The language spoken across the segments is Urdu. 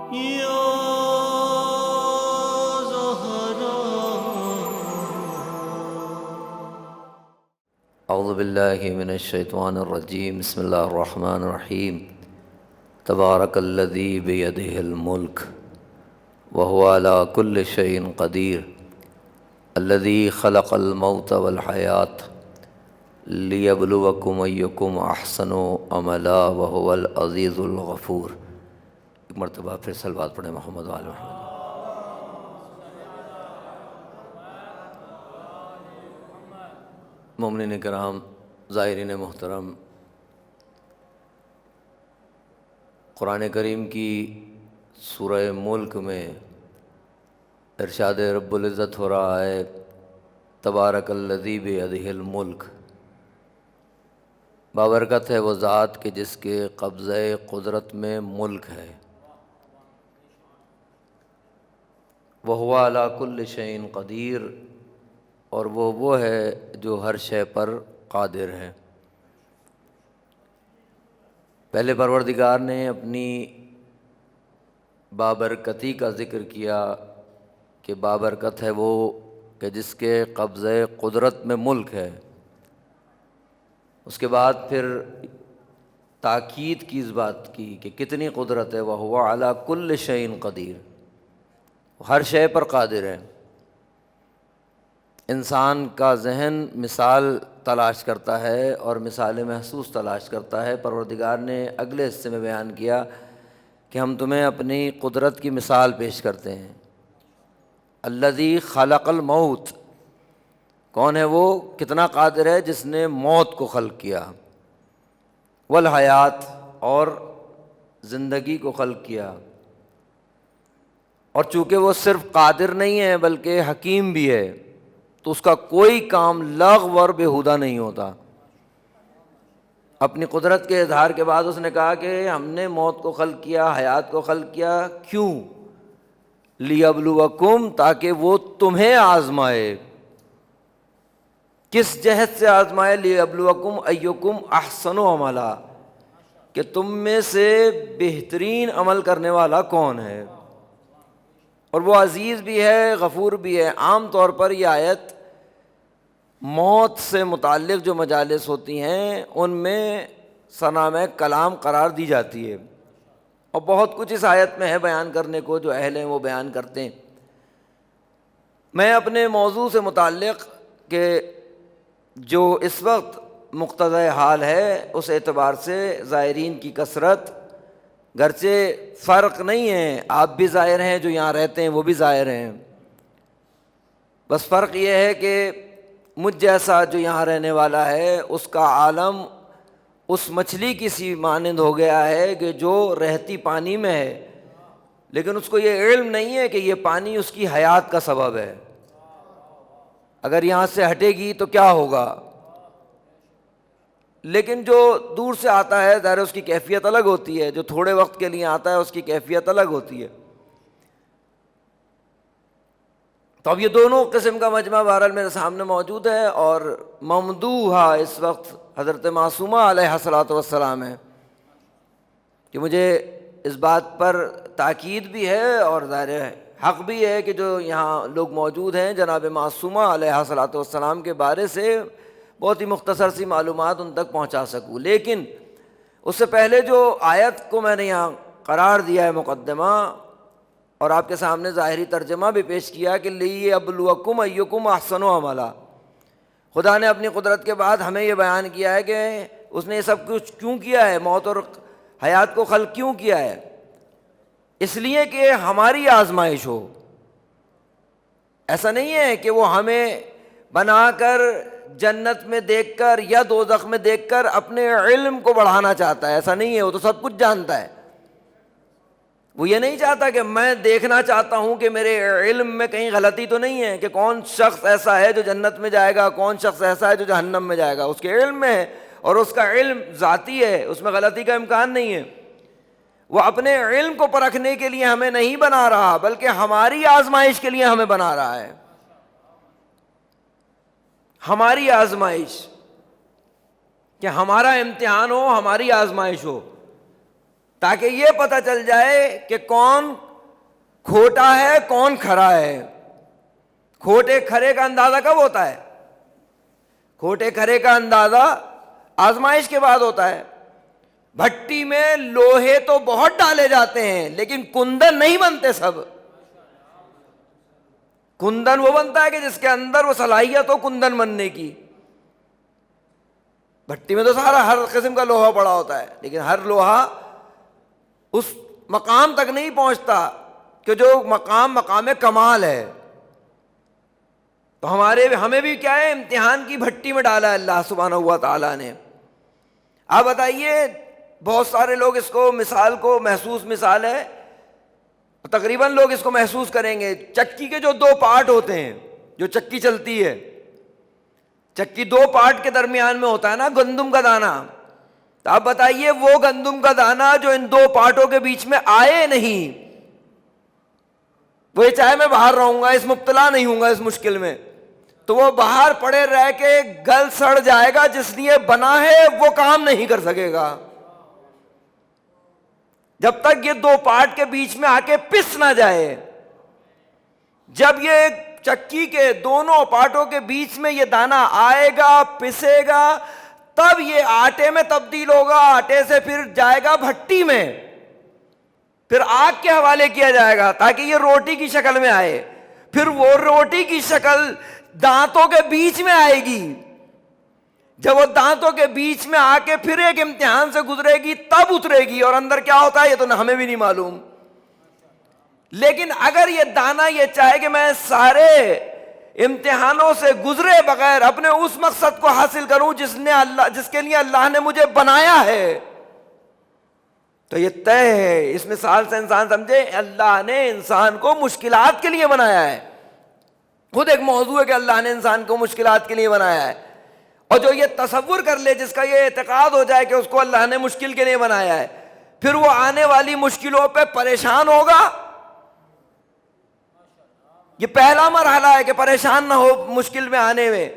یا زہرا۔ اعوذ باللہ من الشیطان الرجیم، بسم اللہ الرحمن الرحیم۔ تبارک الذی بیدہ الملک وہو علی کل شیء قدیر، الذی خلق الموت والحیاۃ لیبلوکم ایکم احسن عملا وہو العزیز الغفور۔ ایک مرتبہ پھر صلوات پڑھیں محمد وآل محمد۔ مومنین کرام، زائرین محترم، قرآن کریم کی سورہ ملک میں ارشاد رب العزت ہو رہا ہے تبارک الذی بیدہ الملک، بابرکت ہے وہ ذات کہ جس کے قبضہ قدرت میں ملک ہے، وہو علی کل شیء قدیر، اور وہ ہے جو ہر شے پر قادر ہے۔ پہلے پروردگار نے اپنی بابرکتی کا ذکر کیا کہ بابرکت ہے وہ کہ جس کے قبضہ قدرت میں ملک ہے، اس کے بعد پھر تاکید کی اس بات کی کہ کتنی قدرت ہے، وَهُوَ عَلَى كُلِّ شَيْءٍ قدیر، ہر شے پر قادر ہے۔ انسان کا ذہن مثال تلاش کرتا ہے اور مثال محسوس تلاش کرتا ہے۔ پروردگار نے اگلے حصے میں بیان کیا کہ ہم تمہیں اپنی قدرت کی مثال پیش کرتے ہیں۔ الذی خلق الموت، کون ہے وہ، کتنا قادر ہے جس نے موت کو خلق کیا، والحیات، اور زندگی کو خلق کیا، اور چونکہ وہ صرف قادر نہیں ہے بلکہ حکیم بھی ہے تو اس کا کوئی کام لغو اور بیہودہ نہیں ہوتا۔ اپنی قدرت کے اظہار کے بعد اس نے کہا کہ ہم نے موت کو خلق کیا، حیات کو خلق کیا، کیوں؟ لیبلوکم، تاکہ وہ تمہیں آزمائے۔ کس جہت سے آزمائے؟ لیبلوکم ایکم احسن عملا، کہ تم میں سے بہترین عمل کرنے والا کون ہے، اور وہ عزیز بھی ہے، غفور بھی ہے۔ عام طور پر یہ آیت موت سے متعلق جو مجالس ہوتی ہیں ان میں صنامِ کلام قرار دی جاتی ہے، اور بہت کچھ اس آیت میں ہے بیان کرنے کو، جو اہل ہیں وہ بیان کرتے ہیں۔ میں اپنے موضوع سے متعلق کہ جو اس وقت مقتضی حال ہے اس اعتبار سے زائرین کی کثرت، گرچہ فرق نہیں ہے، آپ بھی زائر ہیں، جو یہاں رہتے ہیں وہ بھی زائر ہیں، بس فرق یہ ہے کہ مجھ جیسا جو یہاں رہنے والا ہے اس کا عالم اس مچھلی کی سی مانند ہو گیا ہے کہ جو رہتی پانی میں ہے، لیکن اس کو یہ علم نہیں ہے کہ یہ پانی اس کی حیات کا سبب ہے، اگر یہاں سے ہٹے گی تو کیا ہوگا۔ لیکن جو دور سے آتا ہے ظاہر اس کی کیفیت الگ ہوتی ہے، جو تھوڑے وقت کے لیے آتا ہے اس کی کیفیت الگ ہوتی ہے۔ تو اب یہ دونوں قسم کا مجمع بہرحال میرے سامنے موجود ہے، اور ممدوحہ اس وقت حضرت معصومہ علیہ الصلوۃ والسلام ہے کہ مجھے اس بات پر تاکید بھی ہے اور ظاہر حق بھی ہے کہ جو یہاں لوگ موجود ہیں جناب معصومہ علیہ الصلوۃ والسلام کے بارے سے بہت ہی مختصر سی معلومات ان تک پہنچا سکوں۔ لیکن اس سے پہلے جو آیت کو میں نے یہاں قرار دیا ہے مقدمہ، اور آپ کے سامنے ظاہری ترجمہ بھی پیش کیا کہ لیبلوکم ایکم احسن عملا، خدا نے اپنی قدرت کے بعد ہمیں یہ بیان کیا ہے کہ اس نے یہ سب کچھ کیوں کیا ہے، موت اور حیات کو خلق کیوں کیا ہے؟ اس لیے کہ ہماری آزمائش ہو۔ ایسا نہیں ہے کہ وہ ہمیں بنا کر جنت میں دیکھ کر یا دوزخ میں دیکھ کر اپنے علم کو بڑھانا چاہتا ہے، ایسا نہیں ہے، وہ تو سب کچھ جانتا ہے۔ وہ یہ نہیں چاہتا کہ میں دیکھنا چاہتا ہوں کہ میرے علم میں کہیں غلطی تو نہیں ہے، کہ کون شخص ایسا ہے جو جنت میں جائے گا، کون شخص ایسا ہے جو جہنم میں جائے گا، اس کے علم میں ہے، اور اس کا علم ذاتی ہے، اس میں غلطی کا امکان نہیں ہے۔ وہ اپنے علم کو پرکھنے کے لیے ہمیں نہیں بنا رہا بلکہ ہماری آزمائش کے لیے ہمیں بنا رہا ہے، ہماری آزمائش، کہ ہمارا امتحان ہو، ہماری آزمائش ہو، تاکہ یہ پتہ چل جائے کہ کون کھوٹا ہے کون کھرا ہے۔ کھوٹے کھرے کا اندازہ کب ہوتا ہے؟ کھوٹے کھرے کا اندازہ آزمائش کے بعد ہوتا ہے۔ بھٹی میں لوہے تو بہت ڈالے جاتے ہیں لیکن کندن نہیں بنتے سب۔ کندن وہ بنتا ہے کہ جس کے اندر وہ صلاحیت ہو کندن بننے کی۔ بھٹی میں تو سارا ہر قسم کا لوہا پڑا ہوتا ہے لیکن ہر لوہا اس مقام تک نہیں پہنچتا کہ جو مقام کمال ہے۔ تو ہمیں بھی کیا ہے، امتحان کی بھٹی میں ڈالا ہے اللہ سبحانہ ہوا تعالیٰ نے۔ آپ بتائیے، بہت سارے لوگ اس کو محسوس مثال ہے، تقریباً لوگ اس کو محسوس کریں گے۔ چکی کے جو دو پارٹ ہوتے ہیں، جو چکی چلتی ہے، چکی دو پارٹ کے درمیان میں ہوتا ہے نا، گندم کا دانہ۔ تو آپ بتائیے وہ گندم کا دانہ جو ان دو پارٹوں کے بیچ میں آئے نہیں، وہ چاہے میں باہر رہوں گا، اس مبتلا نہیں ہوں گا اس مشکل میں، تو وہ باہر پڑے رہ کے گل سڑ جائے گا۔ جس لیے بنا ہے وہ کام نہیں کر سکے گا جب تک یہ دو پارٹ کے بیچ میں آ کے پس نہ جائے۔ جب یہ چکی کے دونوں پارٹوں کے بیچ میں یہ دانہ آئے گا، پسے گا، تب یہ آٹے میں تبدیل ہوگا، آٹے سے پھر جائے گا بھٹی میں، پھر آگ کے حوالے کیا جائے گا تاکہ یہ روٹی کی شکل میں آئے۔ پھر وہ روٹی کی شکل دانتوں کے بیچ میں آئے گی۔ جب وہ دانتوں کے بیچ میں آ کے پھر ایک امتحان سے گزرے گی تب اترے گی، اور اندر کیا ہوتا ہے یہ تو ہمیں بھی نہیں معلوم۔ لیکن اگر یہ دانہ یہ چاہے کہ میں سارے امتحانوں سے گزرے بغیر اپنے اس مقصد کو حاصل کروں جس کے لیے اللہ نے مجھے بنایا ہے، تو یہ طے ہے۔ اس مثال سے انسان سمجھے اللہ نے انسان کو مشکلات کے لیے بنایا ہے۔ خود ایک موضوع ہے کہ اللہ نے انسان کو مشکلات کے لیے بنایا ہے، اور جو یہ تصور کر لے، جس کا یہ اعتقاد ہو جائے کہ اس کو اللہ نے مشکل کے لیے بنایا ہے، پھر وہ آنے والی مشکلوں پہ پریشان ہوگا۔ یہ پہلا مرحلہ ہے کہ پریشان نہ ہو مشکل میں آنے میں۔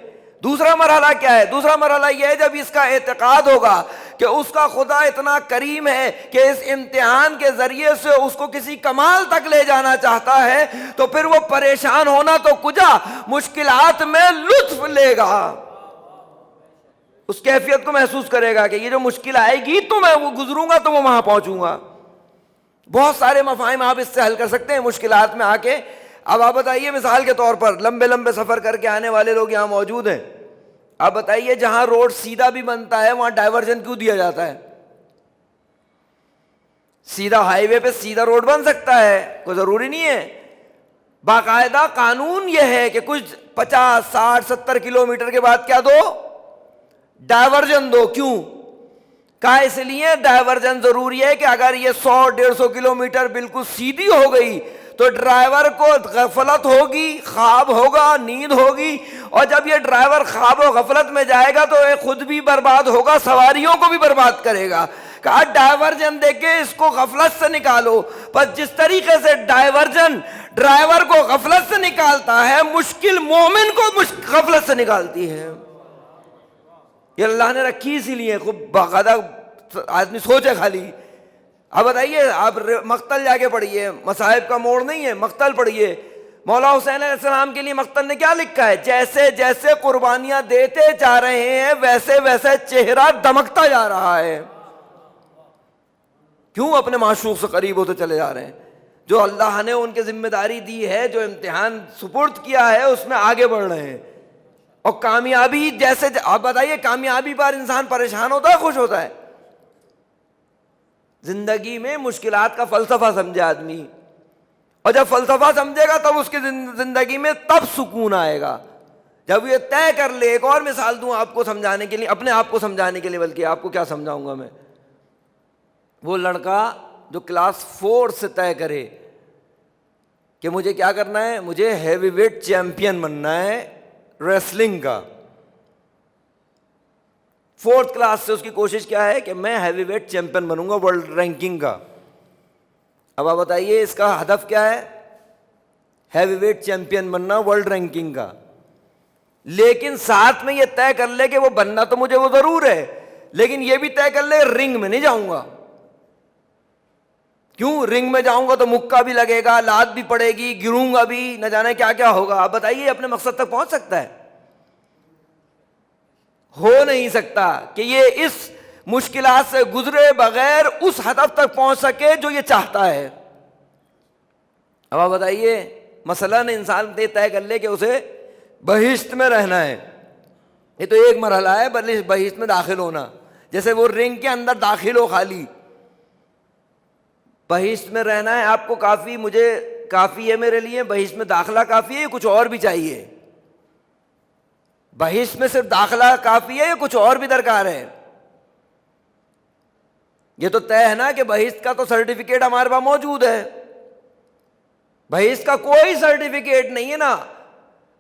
دوسرا مرحلہ کیا ہے؟ دوسرا مرحلہ یہ ہے جب اس کا اعتقاد ہوگا کہ اس کا خدا اتنا کریم ہے کہ اس امتحان کے ذریعے سے اس کو کسی کمال تک لے جانا چاہتا ہے، تو پھر وہ پریشان ہونا تو کجا، مشکلات میں لطف لے گا، اس کیفیت کو محسوس کرے گا کہ یہ جو مشکل آئے گی تو میں وہ گزروں گا تو وہ وہاں پہنچوں گا۔ بہت سارے مفاہیم آپ اس سے حل کر سکتے ہیں مشکلات میں آ کے۔ اب آپ بتائیے، مثال کے طور پر لمبے لمبے سفر کر کے آنے والے لوگ یہاں موجود ہیں، آپ بتائیے جہاں روڈ سیدھا بھی بنتا ہے وہاں ڈائیورژن کیوں دیا جاتا ہے؟ سیدھا ہائی وے پہ سیدھا روڈ بن سکتا ہے، کوئی ضروری نہیں ہے۔ باقاعدہ قانون یہ ہے کہ کچھ 50 60 70 کلومیٹر کے بعد کیا دو، ڈائیورژن دو۔ کیوں کہا؟ اس لیے ڈائیورژن ضروری ہے کہ اگر یہ 100 150 کلومیٹر بالکل سیدھی ہو گئی تو ڈرائیور کو غفلت ہوگی، خواب ہوگا، نیند ہوگی، اور جب یہ ڈرائیور خواب و غفلت میں جائے گا تو یہ خود بھی برباد ہوگا، سواریوں کو بھی برباد کرے گا۔ کہا ڈائیورژن دے کے اس کو غفلت سے نکالو۔ پر جس طریقے سے ڈائیورژن ڈرائیور کو غفلت سے نکالتا ہے، مشکل مومن کو غفلت سے نکالتی ہے۔ یہ اللہ نے رکھی اسی لیے، خوب باقاعدہ آدمی سوچے خالی۔ اب بتائیے، آپ مقتل جا کے پڑھیے، مصائب کا موڑ نہیں ہے، مقتل پڑھیے۔ مولا حسین علیہ السلام کے لیے مقتل نے کیا لکھا ہے؟ جیسے جیسے قربانیاں دیتے جا رہے ہیں ویسے ویسے چہرہ دمکتا جا رہا ہے۔ کیوں؟ اپنے معشوق سے قریب ہوتے چلے جا رہے ہیں۔ جو اللہ نے ان کی ذمہ داری دی ہے، جو امتحان سپرد کیا ہے، اس میں آگے بڑھ رہے ہیں۔ اور کامیابی جیسے آپ بتائیے، کامیابی پر انسان پریشان ہوتا ہے خوش ہوتا ہے؟ زندگی میں مشکلات کا فلسفہ سمجھے آدمی، اور جب فلسفہ سمجھے گا تب اس کی زندگی میں تب سکون آئے گا، جب یہ طے کر لے۔ ایک اور مثال دوں آپ کو سمجھانے کے لیے، اپنے آپ کو سمجھانے کے لیے، بلکہ آپ کو کیا سمجھاؤں گا میں۔ وہ لڑکا جو کلاس 4 سے طے کرے کہ مجھے کیا کرنا ہے، مجھے ہیوی ویٹ چیمپئن بننا ہے ریسلنگ کا۔ 4th کلاس سے اس کی کوشش کیا ہے کہ میں ہیوی ویٹ چیمپئن بنوں گا ورلڈ رینکنگ کا۔ اب آپ بتائیے اس کا ہدف کیا ہے؟ ہیوی ویٹ چیمپئن بننا ورلڈ رینکنگ کا۔ لیکن ساتھ میں یہ طے کر لے کہ وہ بننا تو مجھے وہ ضرور ہے، لیکن یہ بھی طے کر لے رنگ میں نہیں جاؤں گا۔ کیوں؟ رنگ میں جاؤں گا تو مکہ بھی لگے گا، لات بھی پڑے گی، گروں گا بھی، نہ جانے کیا کیا ہوگا. آپ بتائیے اپنے مقصد تک پہنچ سکتا ہے؟ ہو نہیں سکتا کہ یہ اس مشکلات سے گزرے بغیر اس ہدف تک پہنچ سکے جو یہ چاہتا ہے. اب آپ بتائیے مثلاً انسان طے کر لے کہ اسے بہشت میں رہنا ہے، یہ تو ایک مرحلہ ہے بہشت میں داخل ہونا. جیسے وہ رنگ کے اندر داخل ہو، خالی بہشت میں رہنا ہے آپ کو کافی، مجھے کافی ہے، میرے لیے بہشت میں داخلہ کافی ہے، کچھ اور بھی چاہیے؟ بہشت میں صرف داخلہ کافی ہے یا کچھ اور بھی درکار ہے؟ یہ تو طے ہے نا کہ بہشت کا تو سرٹیفکیٹ ہمارے پاس موجود ہے. بہشت کا کوئی سرٹیفکیٹ نہیں ہے نا.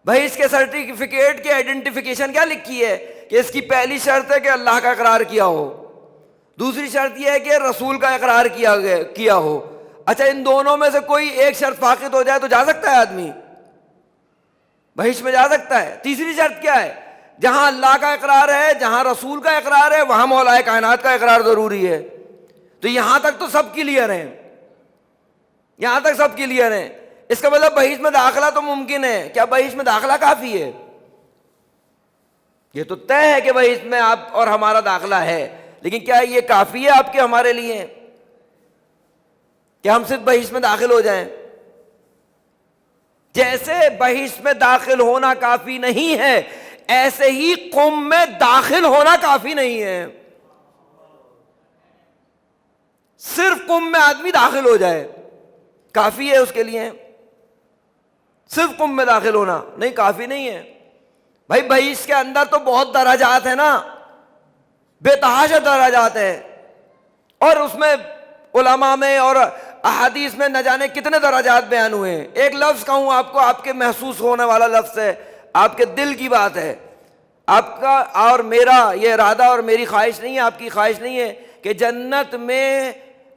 بہشت کے سرٹیفکیٹ کی آئیڈینٹیفیکیشن کیا لکھی ہے کہ اس کی پہلی شرط ہے کہ اللہ کا اقرار کیا ہو، دوسری شرط یہ ہے کہ رسول کا اقرار کیا ہو. اچھا، ان دونوں میں سے کوئی ایک شرط فاقد ہو جائے تو جا سکتا ہے آدمی؟ بہشت میں جا سکتا ہے. تیسری شرط کیا ہے؟ جہاں اللہ کا اقرار ہے، جہاں رسول کا اقرار ہے، وہاں مولا کائنات کا اقرار ضروری ہے. تو یہاں تک تو سب کلیئر ہیں، یہاں تک سب کلیئر ہیں. اس کا مطلب بہشت میں داخلہ تو ممکن ہے. کیا بہشت میں داخلہ کافی ہے؟ یہ تو طے ہے کہ بہشت میں آپ اور ہمارا داخلہ ہے، لیکن کیا یہ کافی ہے آپ کے ہمارے لیے کہ ہم صرف بہشت میں داخل ہو جائیں؟ جیسے بہشت میں داخل ہونا کافی نہیں ہے، ایسے ہی قم میں داخل ہونا کافی نہیں ہے. صرف قم میں آدمی داخل ہو جائے کافی ہے اس کے لیے. صرف قم میں داخل ہونا نہیں، کافی نہیں ہے بھائی. بہشت کے اندر تو بہت درجات ہیں نا، بے تحاشا درجات ہیں، اور اس میں علماء میں اور احادیث میں نہ جانے کتنے درجات بیان ہوئے ہیں. ایک لفظ کہوں آپ کو، آپ کے محسوس ہونے والا لفظ ہے، آپ کے دل کی بات ہے. آپ کا اور میرا یہ ارادہ اور میری خواہش نہیں ہے، آپ کی خواہش نہیں ہے کہ جنت میں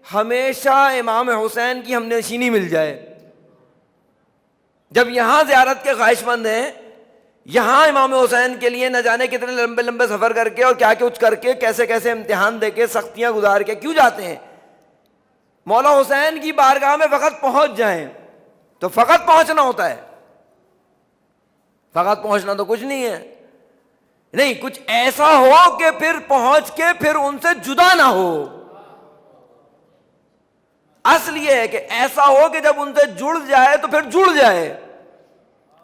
ہمیشہ امام حسین کی ہم نشینی مل جائے. جب یہاں زیارت کے خواہش مند ہیں، یہاں امام حسین کے لیے نہ جانے کتنے لمبے لمبے سفر کر کے اور کیا کچھ کر کے، کیسے کیسے امتحان دے کے، سختیاں گزار کے کیوں جاتے ہیں؟ مولا حسین کی بارگاہ میں فقط پہنچ جائیں تو فقط پہنچنا ہوتا ہے. فقط پہنچنا تو کچھ نہیں ہے، نہیں، کچھ ایسا ہو کہ پھر پہنچ کے پھر ان سے جدا نہ ہو. اصل یہ ہے کہ ایسا ہو کہ جب ان سے جڑ جائے تو پھر جڑ جائے.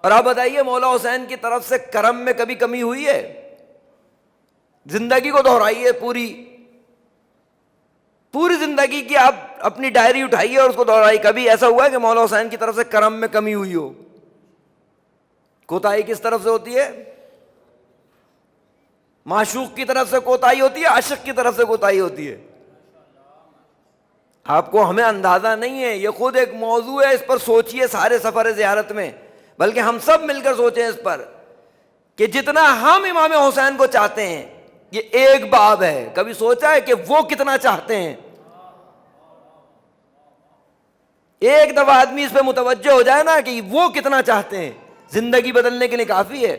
اور آپ بتائیے مولا حسین کی طرف سے کرم میں کبھی کمی ہوئی ہے؟ زندگی کو دہرائیے، پوری زندگی کی آپ اپنی ڈائری اٹھائیے اور اس کو دہرائیے. کبھی ایسا ہوا ہے کہ مولا حسین کی طرف سے کرم میں کمی ہوئی ہو؟ کوتاہی کس طرف سے ہوتی ہے؟ معشوق کی طرف سے کوتاہی ہوتی ہے، عاشق کی طرف سے کوتاہی ہوتی ہے. آپ کو ہمیں اندازہ نہیں ہے، یہ خود ایک موضوع ہے، اس پر سوچئے سارے سفر زیارت میں، بلکہ ہم سب مل کر سوچیں اس پر کہ جتنا ہم امام حسین کو چاہتے ہیں یہ ایک باب ہے. کبھی سوچا ہے کہ وہ کتنا چاہتے ہیں؟ ایک دفعہ آدمی اس پہ متوجہ ہو جائے نا کہ وہ کتنا چاہتے ہیں، زندگی بدلنے کے لیے کافی ہے.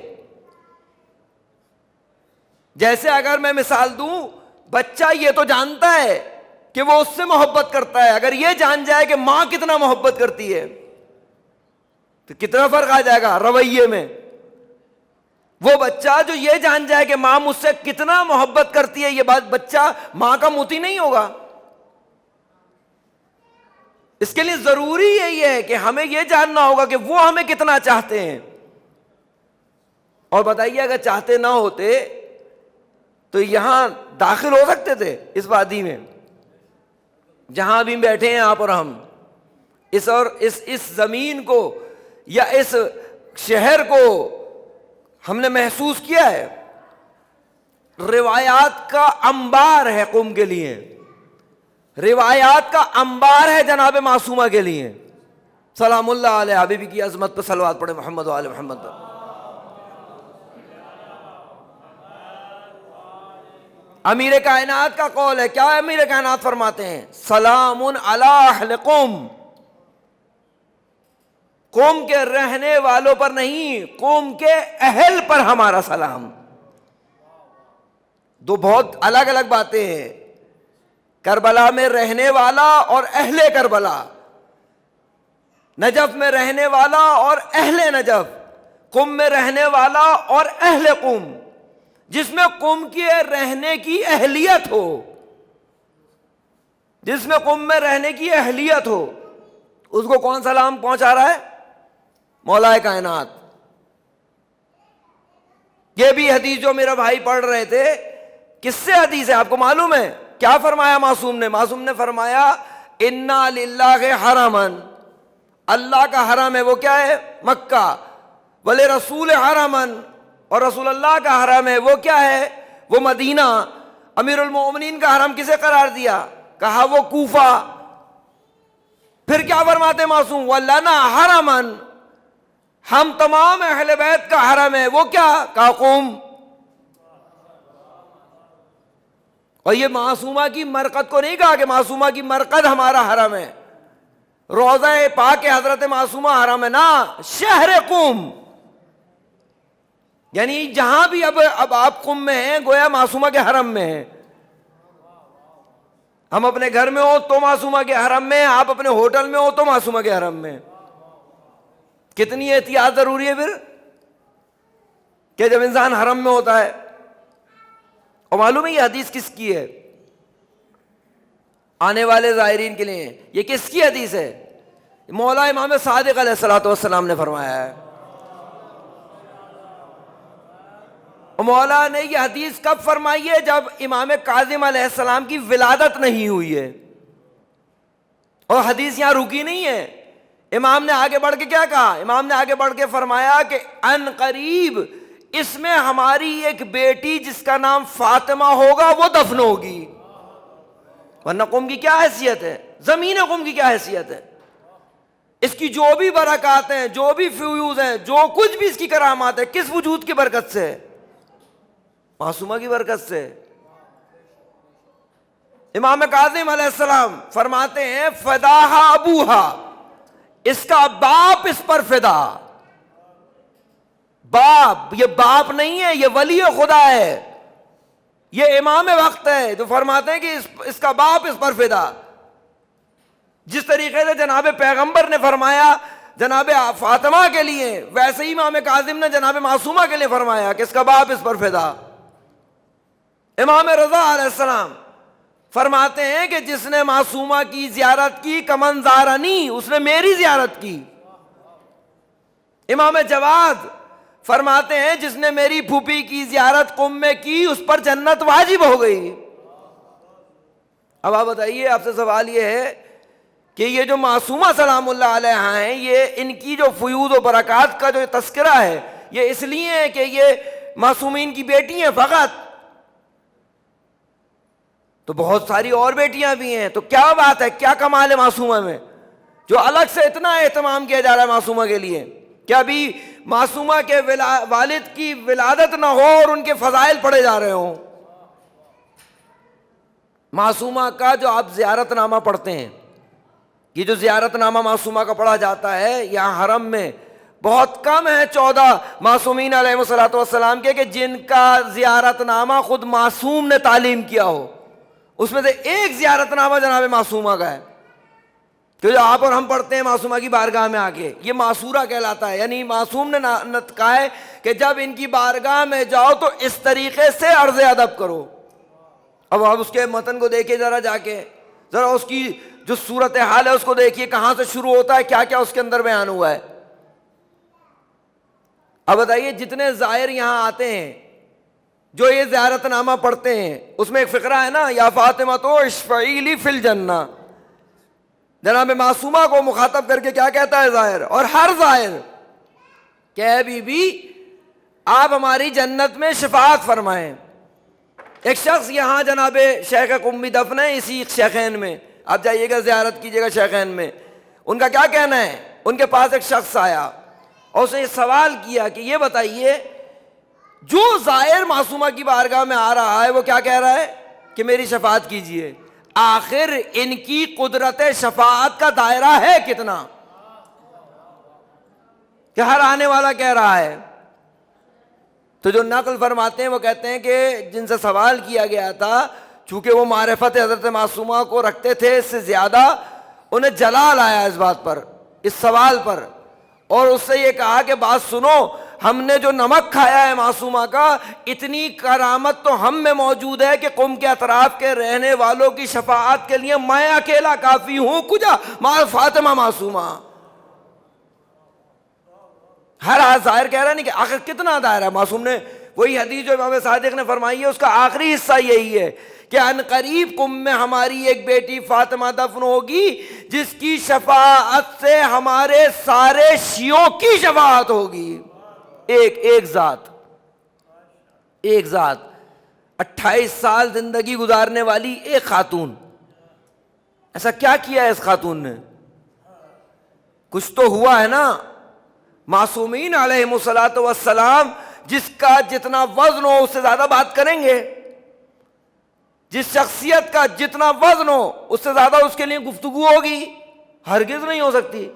جیسے اگر میں مثال دوں، بچہ یہ تو جانتا ہے کہ وہ اس سے محبت کرتا ہے، اگر یہ جان جائے کہ ماں کتنا محبت کرتی ہے تو کتنا فرق آ جائے گا رویے میں. وہ بچہ جو یہ جان جائے کہ ماں مجھ سے کتنا محبت کرتی ہے، یہ بات بچہ ماں کا موتی نہیں ہوگا. اس کے لیے ضروری یہی ہے کہ ہمیں یہ جاننا ہوگا کہ وہ ہمیں کتنا چاہتے ہیں. اور بتائیے اگر چاہتے نہ ہوتے تو یہاں داخل ہو سکتے تھے اس وادی میں جہاں بھی بیٹھے ہیں آپ اور ہم؟ اس زمین کو یا اس شہر کو ہم نے محسوس کیا ہے. روایات کا انبار ہے قوم کے لیے، روایات کا انبار ہے جناب معصومہ کے لیے. سلام اللہ علیہ حبیبی کی عظمت پہ صلوات پڑھے محمد و آل محمد. امیر کائنات کا قول ہے، کیا امیر کائنات فرماتے ہیں؟ سلام علی اہل قوم. قوم کے رہنے والوں پر نہیں، قوم کے اہل پر ہمارا سلام. دو بہت الگ الگ باتیں ہیں. کربلا میں رہنے والا اور اہل کربلا، نجف میں رہنے والا اور اہل نجف، قم میں رہنے والا اور اہل قم، جس میں قم کی رہنے کی اہلیت ہو، جس میں قم میں رہنے کی اہلیت ہو، اس کو کون سلام پہنچا رہا ہے؟ مولا کائنات۔ یہ بھی حدیث جو میرا بھائی پڑھ رہے تھے، کس سے حدیث ہے آپ کو معلوم ہے؟ کیا فرمایا معصوم نے؟ معصوم نے فرمایا انا للہ حرمن، اللہ کا حرم ہے وہ کیا ہے؟ مکہ، ولی رسول حرمن، اور رسول اللہ کا حرم ہے وہ کیا ہے؟ وہ مدینہ۔ امیر المومنین کا حرم کسے قرار دیا؟ کہا وہ کوفہ۔ پھر کیا فرماتے معصوم؟ وَلَنَا حَرَمًا، ہم تمام اہل بیت کا حرم ہے وہ کیا؟ کہا قم۔ اور یہ معصومہ کی مرقد کو نہیں کہا کہ معصومہ کی مرقد ہمارا حرم ہے، روضہ پاک حضرت معصومہ حرم ہے، نا، شہر قم، یعنی جہاں بھی اب آپ قم میں ہیں گویا معصومہ کے حرم میں ہیں۔ ہم اپنے گھر میں ہو تو معصومہ کے حرم میں، آپ اپنے ہوٹل میں ہو تو معصومہ کے حرم میں۔ کتنی احتیاط ضروری ہے پھر کہ جب انسان حرم میں ہوتا ہے۔ اور معلوم ہے یہ حدیث کس کی ہے؟ آنے والے زائرین کے لیے یہ کس کی حدیث ہے؟ مولا امام صادق علیہ الصلوۃ والسلام نے فرمایا ہے۔ مولا نے یہ حدیث کب فرمائی ہے؟ جب امام کاظم علیہ السلام کی ولادت نہیں ہوئی ہے۔ اور حدیث یہاں رکی نہیں ہے، امام نے آگے بڑھ کے کیا کہا؟ امام نے آگے بڑھ کے فرمایا کہ ان قریب اس میں ہماری ایک بیٹی جس کا نام فاطمہ ہوگا وہ دفن ہوگی۔ ورنہ قم کی کیا حیثیت ہے؟ زمین قم کی کیا حیثیت ہے؟ اس کی جو بھی برکات ہیں، جو بھی فیوز ہیں، جو کچھ بھی اس کی کرامات ہے، کس وجود کی برکت سے؟ معصومہ کی برکت سے۔ امام کاظم علیہ السلام فرماتے ہیں فداہا ابوہا، اس کا باپ اس پر فدا۔ باپ، یہ باپ نہیں ہے، یہ ولی خدا ہے، یہ امام وقت ہے جو فرماتے ہیں کہ اس کا باپ اس پر فدا۔ جس طریقے سے جناب پیغمبر نے فرمایا جناب فاطمہ کے لیے، ویسے ہی امام کاظم نے جناب معصومہ کے لیے فرمایا کہ اس کا باپ اس پر فدا۔ امام رضا علیہ السلام فرماتے ہیں کہ جس نے معصومہ کی زیارت کی کمن زارنی، اس نے میری زیارت کی۔ امام جواد فرماتے ہیں جس نے میری پھوپھی کی زیارت قم میں کی اس پر جنت واجب ہو گئی۔ اب آپ بتائیے، آپ سے سوال یہ ہے کہ یہ جو معصومہ سلام اللہ علیہا ہیں، یہ ان کی جو فیوض و برکات کا جو تذکرہ ہے یہ اس لیے ہے کہ یہ معصومین کی بیٹی ہیں فقط؟ تو بہت ساری اور بیٹیاں بھی ہیں، تو کیا بات ہے، کیا کمال ہے معصومہ میں جو الگ سے اتنا اہتمام کیا جا رہا ہے معصومہ کے لیے؟ کیا ابھی معصومہ کے والد کی ولادت نہ ہو اور ان کے فضائل پڑھے جا رہے ہوں؟ معصومہ کا جو آپ زیارت نامہ پڑھتے ہیں، یہ جو زیارت نامہ معصومہ کا پڑھا جاتا ہے یہاں حرم میں، بہت کم ہے 14 معصومین علیہ الصلوۃ والسلام کے کہ جن کا زیارت نامہ خود معصوم نے تعلیم کیا ہو۔ اس میں سے ایک زیارت نامہ جناب معصومہ کا ہے، جو آپ اور ہم پڑھتے ہیں معصومہ کی بارگاہ میں آ کے، یہ معصورہ کہلاتا ہے۔ یعنی معصوم نے کہا ہے کہ جب ان کی بارگاہ میں جاؤ تو اس طریقے سے عرض ادب کرو۔ اب آپ اس کے متن کو دیکھیں ذرا جا کے، ذرا اس کی جو صورتحال ہے اس کو دیکھیے، کہاں سے شروع ہوتا ہے، کیا کیا اس کے اندر بیان ہوا ہے۔ اب بتائیے جتنے زائر یہاں آتے ہیں جو یہ زیارت نامہ پڑھتے ہیں، اس میں ایک فقرہ ہے نا، یا فاطمہ تو اشفعی لی فی الجنہ، جناب معصومہ کو مخاطب کر کے کیا کہتا ہے زائر؟ اور ہر زائر کہ اے بی بی آپ ہماری جنت میں شفاعت فرمائیں۔ ایک شخص یہاں جناب شیخ قمی دفن ہے اسی شیخین میں، آپ جائیے گا زیارت کیجیے گا شیخین میں۔ ان کا کیا کہنا ہے؟ ان کے پاس ایک شخص آیا اور اس نے یہ سوال کیا کہ یہ بتائیے جو زائر معصومہ کی بارگاہ میں آ رہا ہے وہ کیا کہہ رہا ہے کہ میری شفاعت کیجیے، آخر ان کی قدرت شفاعت کا دائرہ ہے کتنا کہ ہر آنے والا کہہ رہا ہے؟ تو جو نقل فرماتے ہیں وہ کہتے ہیں کہ جن سے سوال کیا گیا تھا چونکہ وہ معرفت حضرت معصومہ کو رکھتے تھے، اس سے زیادہ انہیں جلال آیا اس بات پر، اس سوال پر، اور اس سے یہ کہا کہ بات سنو، ہم نے جو نمک کھایا ہے معصومہ کا، اتنی کرامت تو ہم میں موجود ہے کہ قم کے اطراف کے رہنے والوں کی شفاعت کے لیے میں اکیلا کافی ہوں، کجا مال فاطمہ معصومہ۔ ہر ظاہر کہہ رہا نہیں کہ آخر کتنا دائرہ ہے معصوم نے، وہی حدیث جو امام صادق نے فرمائی ہے اس کا آخری حصہ یہی ہے کہ ان قریب قم میں ہماری ایک بیٹی فاطمہ دفن ہوگی جس کی شفاعت سے ہمارے سارے شیعوں کی شفاعت ہوگی۔ ایک ذات 28 سال زندگی گزارنے والی ایک خاتون، ایسا کیا کیا ہے اس خاتون نے؟ کچھ تو ہوا ہے نا۔ معصومین علیہم الصلاۃ والسلام جس کا جتنا وزن ہو اس سے زیادہ بات کریں گے، جس شخصیت کا جتنا وزن ہو اس سے زیادہ اس کے لیے گفتگو ہوگی، ہرگز نہیں ہو سکتی۔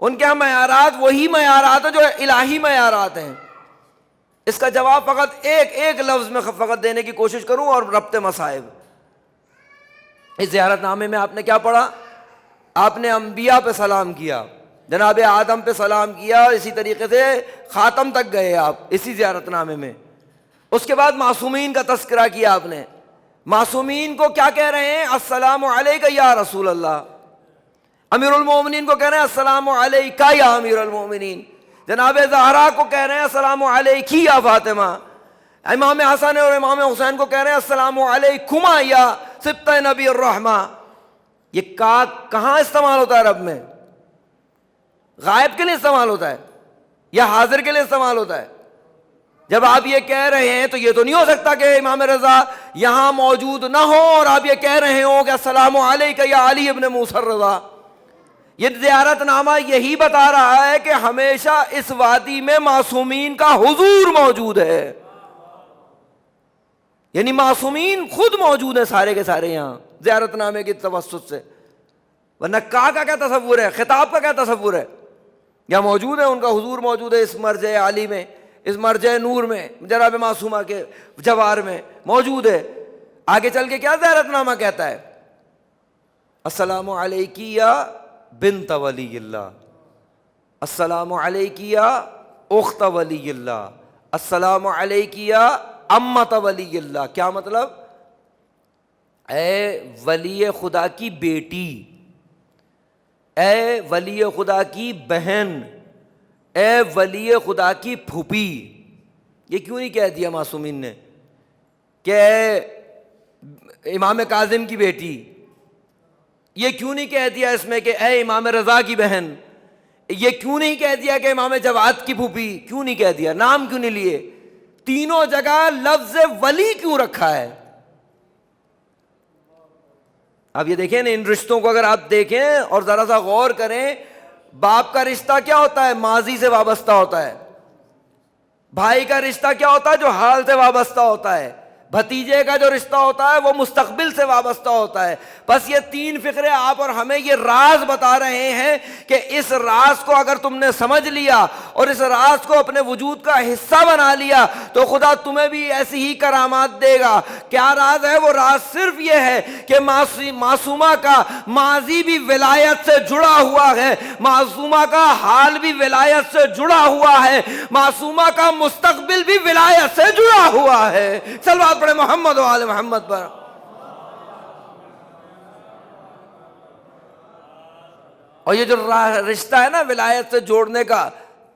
ان کے ہاں معیارات وہی معیارات ہیں جو الہی معیارات ہیں۔ اس کا جواب فقط ایک لفظ میں فقط دینے کی کوشش کروں، اور ربط مصائب۔ اس زیارت نامے میں آپ نے کیا پڑھا؟ آپ نے انبیاء پہ سلام کیا، جناب آدم پہ سلام کیا، اسی طریقے سے خاتم تک گئے آپ اسی زیارت نامے میں۔ اس کے بعد معصومین کا تذکرہ کیا آپ نے۔ معصومین کو کیا کہہ رہے ہیں؟ السلام علیکہ یا رسول اللہ۔ امیر المومنین کو کہہ رہے ہیں السلام علیکہ یا امیر المومنین۔ جناب زہرا کو کہہ رہے ہیں السلام علیکی یا فاطمہ۔ امام حسن اور امام حسین کو کہہ رہے ہیں السلام علیکما یا سبطہ نبی الرحمہ۔ یہ کہاں استعمال ہوتا ہے عرب میں؟ غائب کے لیے استعمال ہوتا ہے یا حاضر کے لیے استعمال ہوتا ہے؟ جب آپ یہ کہہ رہے ہیں تو یہ تو نہیں ہو سکتا کہ امام رضا یہاں موجود نہ ہو اور آپ یہ کہہ رہے ہو کہ السلام علیکہ یا علی ابن موسیٰ الرضا۔ یہ زیارت نامہ یہی بتا رہا ہے کہ ہمیشہ اس وادی میں معصومین کا حضور موجود ہے، یعنی معصومین خود موجود ہیں سارے کے سارے یہاں زیارت نامے کی توسط سے۔ ورنہ کا کیا تصور ہے، خطاب کا کیا تصور ہے؟ یا موجود ہے، ان کا حضور موجود ہے اس مرجع علی میں، اس مرجع نور میں، جناب معصومہ کے جوار میں موجود ہے۔ آگے چل کے کیا زیارت نامہ کہتا ہے؟ السلام علیکی یا بنت ولی اللہ، السلام علیکی یا اخت ولی اللہ، السلام علیکی یا امت ولی اللہ۔ کیا مطلب؟ اے ولی خدا کی بیٹی، اے ولی خدا کی بہن، اے ولی خدا کی پھوپھی۔ یہ کیوں نہیں کہہ دیا معصومین نے کہ اے امام کاظم کی بیٹی؟ یہ کیوں نہیں کہہ دیا اس میں کہ اے امام رضا کی بہن؟ یہ کیوں نہیں کہہ دیا کہ امام جواد کی پھوپھی؟ کیوں نہیں کہہ دیا؟ نام کیوں نہیں لیے؟ تینوں جگہ لفظ ولی کیوں رکھا ہے؟ اب یہ دیکھیں نا، ان رشتوں کو اگر آپ دیکھیں اور ذرا سا غور کریں، باپ کا رشتہ کیا ہوتا ہے؟ ماضی سے وابستہ ہوتا ہے۔ بھائی کا رشتہ کیا ہوتا ہے؟ جو حال سے وابستہ ہوتا ہے۔ بھتیجے کا جو رشتہ ہوتا ہے وہ مستقبل سے وابستہ ہوتا ہے۔ بس یہ تین فقرے آپ اور ہمیں یہ راز بتا رہے ہیں کہ اس راز کو اگر تم نے سمجھ لیا اور اس راز کو اپنے وجود کا حصہ بنا لیا تو خدا تمہیں بھی ایسی ہی کرامات دے گا۔ کیا راز ہے؟ وہ راز صرف یہ ہے کہ معصومہ کا ماضی بھی ولایت سے جڑا ہوا ہے، معصومہ کا حال بھی ولایت سے جڑا ہوا ہے، معصومہ کا مستقبل بھی ولایت سے جڑا ہوا ہے۔ صلوات پڑھے محمد و آل محمد پر۔ اور یہ جو رشتہ ہے نا ولایت سے جوڑنے کا،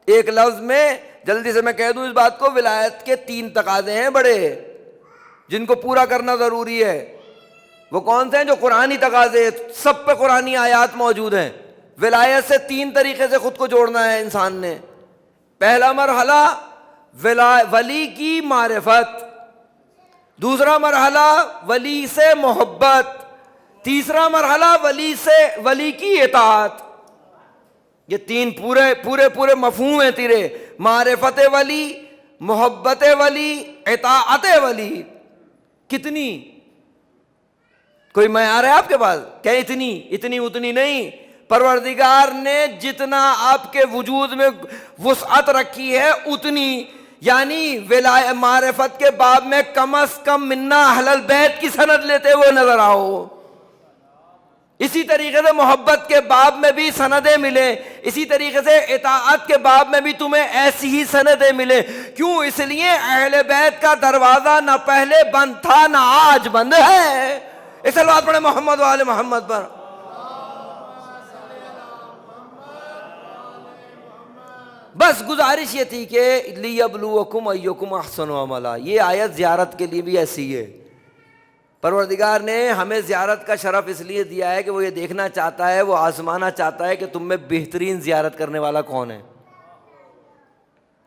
ایک لفظ میں جلدی سے میں کہہ دوں اس بات کو، ولایت کے 3 تقاضے ہیں بڑے جن کو پورا کرنا ضروری ہے۔ وہ کون سے ہیں؟ جو قرآنی تقاضے، سب پہ قرآنی آیات موجود ہیں۔ ولایت سے 3 طریقے سے خود کو جوڑنا ہے انسان نے۔ پہلا مرحلہ ولی کی معرفت، دوسرا مرحلہ ولی سے محبت، تیسرا مرحلہ ولی کی اطاعت۔ یہ 3 پورے مفہوم ہیں تیرے، معرفت ولی، محبت ولی، اطاعت ولی۔ کتنی؟ کوئی معیار ہے آپ کے پاس کہ اتنی اتنی نہیں؟ پروردگار نے جتنا آپ کے وجود میں وسعت رکھی ہے اتنی، یعنی معرفت کے باب میں کم از کم منا اہل البیت کی سند لیتے ہوئے نظر آؤ. اسی طریقے سے محبت کے باب میں بھی سندیں ملیں, اسی طریقے سے اطاعت کے باب میں بھی تمہیں ایسی ہی سندیں ملیں. کیوں؟ اس لیے اہل بیت کا دروازہ نہ پہلے بند تھا نہ آج بند ہے. اس صلوات پڑھیں محمد و آل محمد پر. بس گزارش یہ تھی کہ لیبلوکم ایکم احسن عملا. یہ آیت زیارت کے لیے بھی ایسی ہے. پروردگار نے ہمیں زیارت کا شرف اس لیے دیا ہے کہ وہ یہ دیکھنا چاہتا ہے, وہ آزمانا چاہتا ہے کہ تم میں بہترین زیارت کرنے والا کون ہے,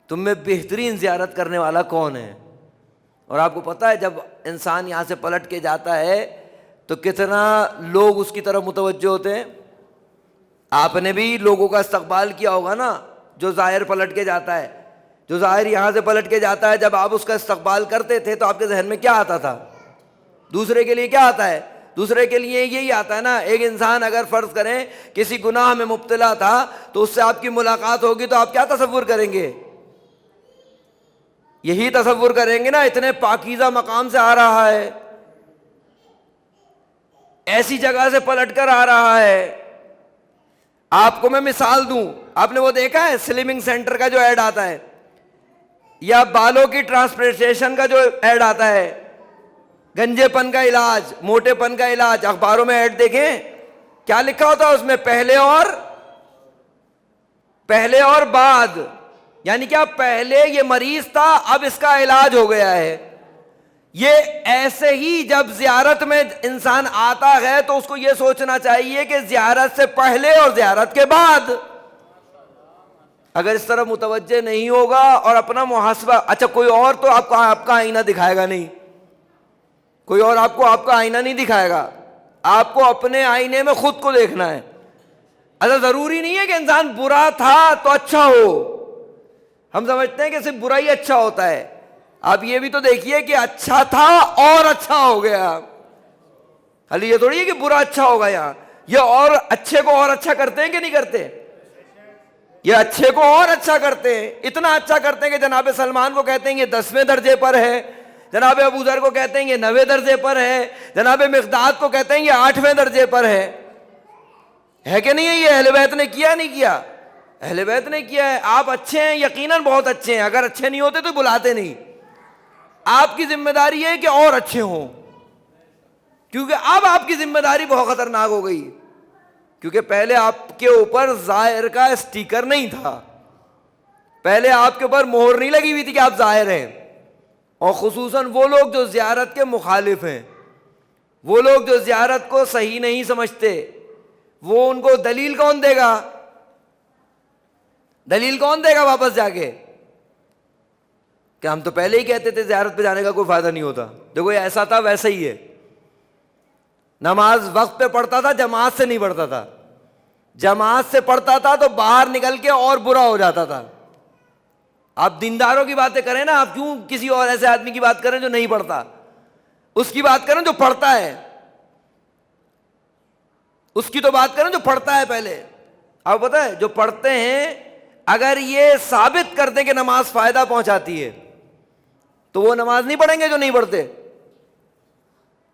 تم میں بہترین زیارت کرنے والا کون ہے. اور آپ کو پتہ ہے جب انسان یہاں سے پلٹ کے جاتا ہے تو کتنا لوگ اس کی طرف متوجہ ہوتے ہیں. آپ نے بھی لوگوں کا استقبال کیا ہوگا نا, جو زائر پلٹ کے جاتا ہے, جو زائر یہاں سے پلٹ کے جاتا ہے, جب آپ اس کا استقبال کرتے تھے تو آپ کے ذہن میں کیا آتا تھا؟ دوسرے کے لیے کیا آتا ہے؟ دوسرے کے لیے یہی آتا ہے نا. ایک انسان اگر فرض کریں کسی گناہ میں مبتلا تھا تو اس سے آپ کی ملاقات ہوگی تو آپ کیا تصور کریں گے؟ یہی تصور کریں گے نا, اتنے پاکیزہ مقام سے آ رہا ہے, ایسی جگہ سے پلٹ کر آ رہا ہے. آپ کو میں مثال دوں, آپ نے وہ دیکھا ہے سلمنگ سینٹر کا جو ایڈ آتا ہے, یا بالوں کی ٹرانسپلانٹیشن کا جو ایڈ آتا ہے, گنجے پن کا علاج, موٹے پن کا علاج, اخباروں میں ایڈ دیکھیں کیا لکھا ہوتا ہے اس میں؟ پہلے اور بعد. یعنی کیا؟ پہلے یہ مریض تھا, اب اس کا علاج ہو گیا ہے. یہ ایسے ہی جب زیارت میں انسان آتا ہے تو اس کو یہ سوچنا چاہیے کہ زیارت سے پہلے اور زیارت کے بعد. اگر اس طرح متوجہ نہیں ہوگا اور اپنا محاسبہ, اچھا کوئی اور تو آپ کا آئینہ دکھائے گا نہیں, کوئی اور آپ کا آئینہ نہیں دکھائے گا, آپ کو اپنے آئینے میں خود کو دیکھنا ہے. اچھا ضروری نہیں ہے کہ انسان برا تھا تو اچھا ہو. ہم سمجھتے ہیں کہ صرف برا ہی اچھا ہوتا ہے. آپ یہ بھی تو دیکھیے کہ اچھا تھا اور اچھا ہو گیا. خالی یہ تھوڑی ہے کہ برا اچھا ہوگا. یہاں یہ اور اچھے کو اور اچھا کرتے ہیں کہ نہیں کرتے؟ یہ اچھے کو اور اچھا کرتے ہیں, اتنا اچھا کرتے ہیں کہ جناب سلمان کو کہتے ہیں یہ 10ویں درجے پر ہے, جناب ابو ذر کو کہتے ہیں یہ 9ویں درجے پر ہے, جناب مقداد کو کہتے ہیں یہ 8ویں درجے پر ہے کہ نہیں ہے؟ یہ اہل بیت نے کیا نہیں کیا؟ اہل بیت نے کیا ہے. آپ اچھے ہیں, یقیناً بہت اچھے ہیں, اگر اچھے نہیں ہوتے تو بلاتے نہیں. آپ کی ذمہ داری ہے کہ اور اچھے ہوں, کیونکہ اب آپ کی ذمہ داری بہت خطرناک ہو گئی. کیونکہ پہلے آپ کے اوپر ظاہر کا اسٹیکر نہیں تھا, پہلے آپ کے اوپر مہر نہیں لگی ہوئی تھی کہ آپ ظاہر ہیں. اور خصوصاً وہ لوگ جو زیارت کے مخالف ہیں, وہ لوگ جو زیارت کو صحیح نہیں سمجھتے, وہ ان کو دلیل کون دے گا؟ دلیل کون دے گا واپس جا کے کہ ہم تو پہلے ہی کہتے تھے زیارت پہ جانے کا کوئی فائدہ نہیں ہوتا. دیکھو یہ ایسا تھا ویسا ہی ہے. نماز وقت پہ پڑھتا تھا, جماعت سے نہیں پڑھتا تھا. جماعت سے پڑھتا تھا تو باہر نکل کے اور برا ہو جاتا تھا. آپ دینداروں کی باتیں کریں نا, آپ کیوں کسی اور ایسے آدمی کی بات کریں جو نہیں پڑھتا؟ اس کی بات کریں جو پڑھتا ہے, اس کی تو بات کریں جو پڑھتا ہے. پہلے آپ پتہ ہے جو پڑھتے ہیں اگر یہ ثابت کر دیں کہ نماز فائدہ پہنچاتی ہے تو وہ نماز نہیں پڑھیں گے جو نہیں پڑھتے,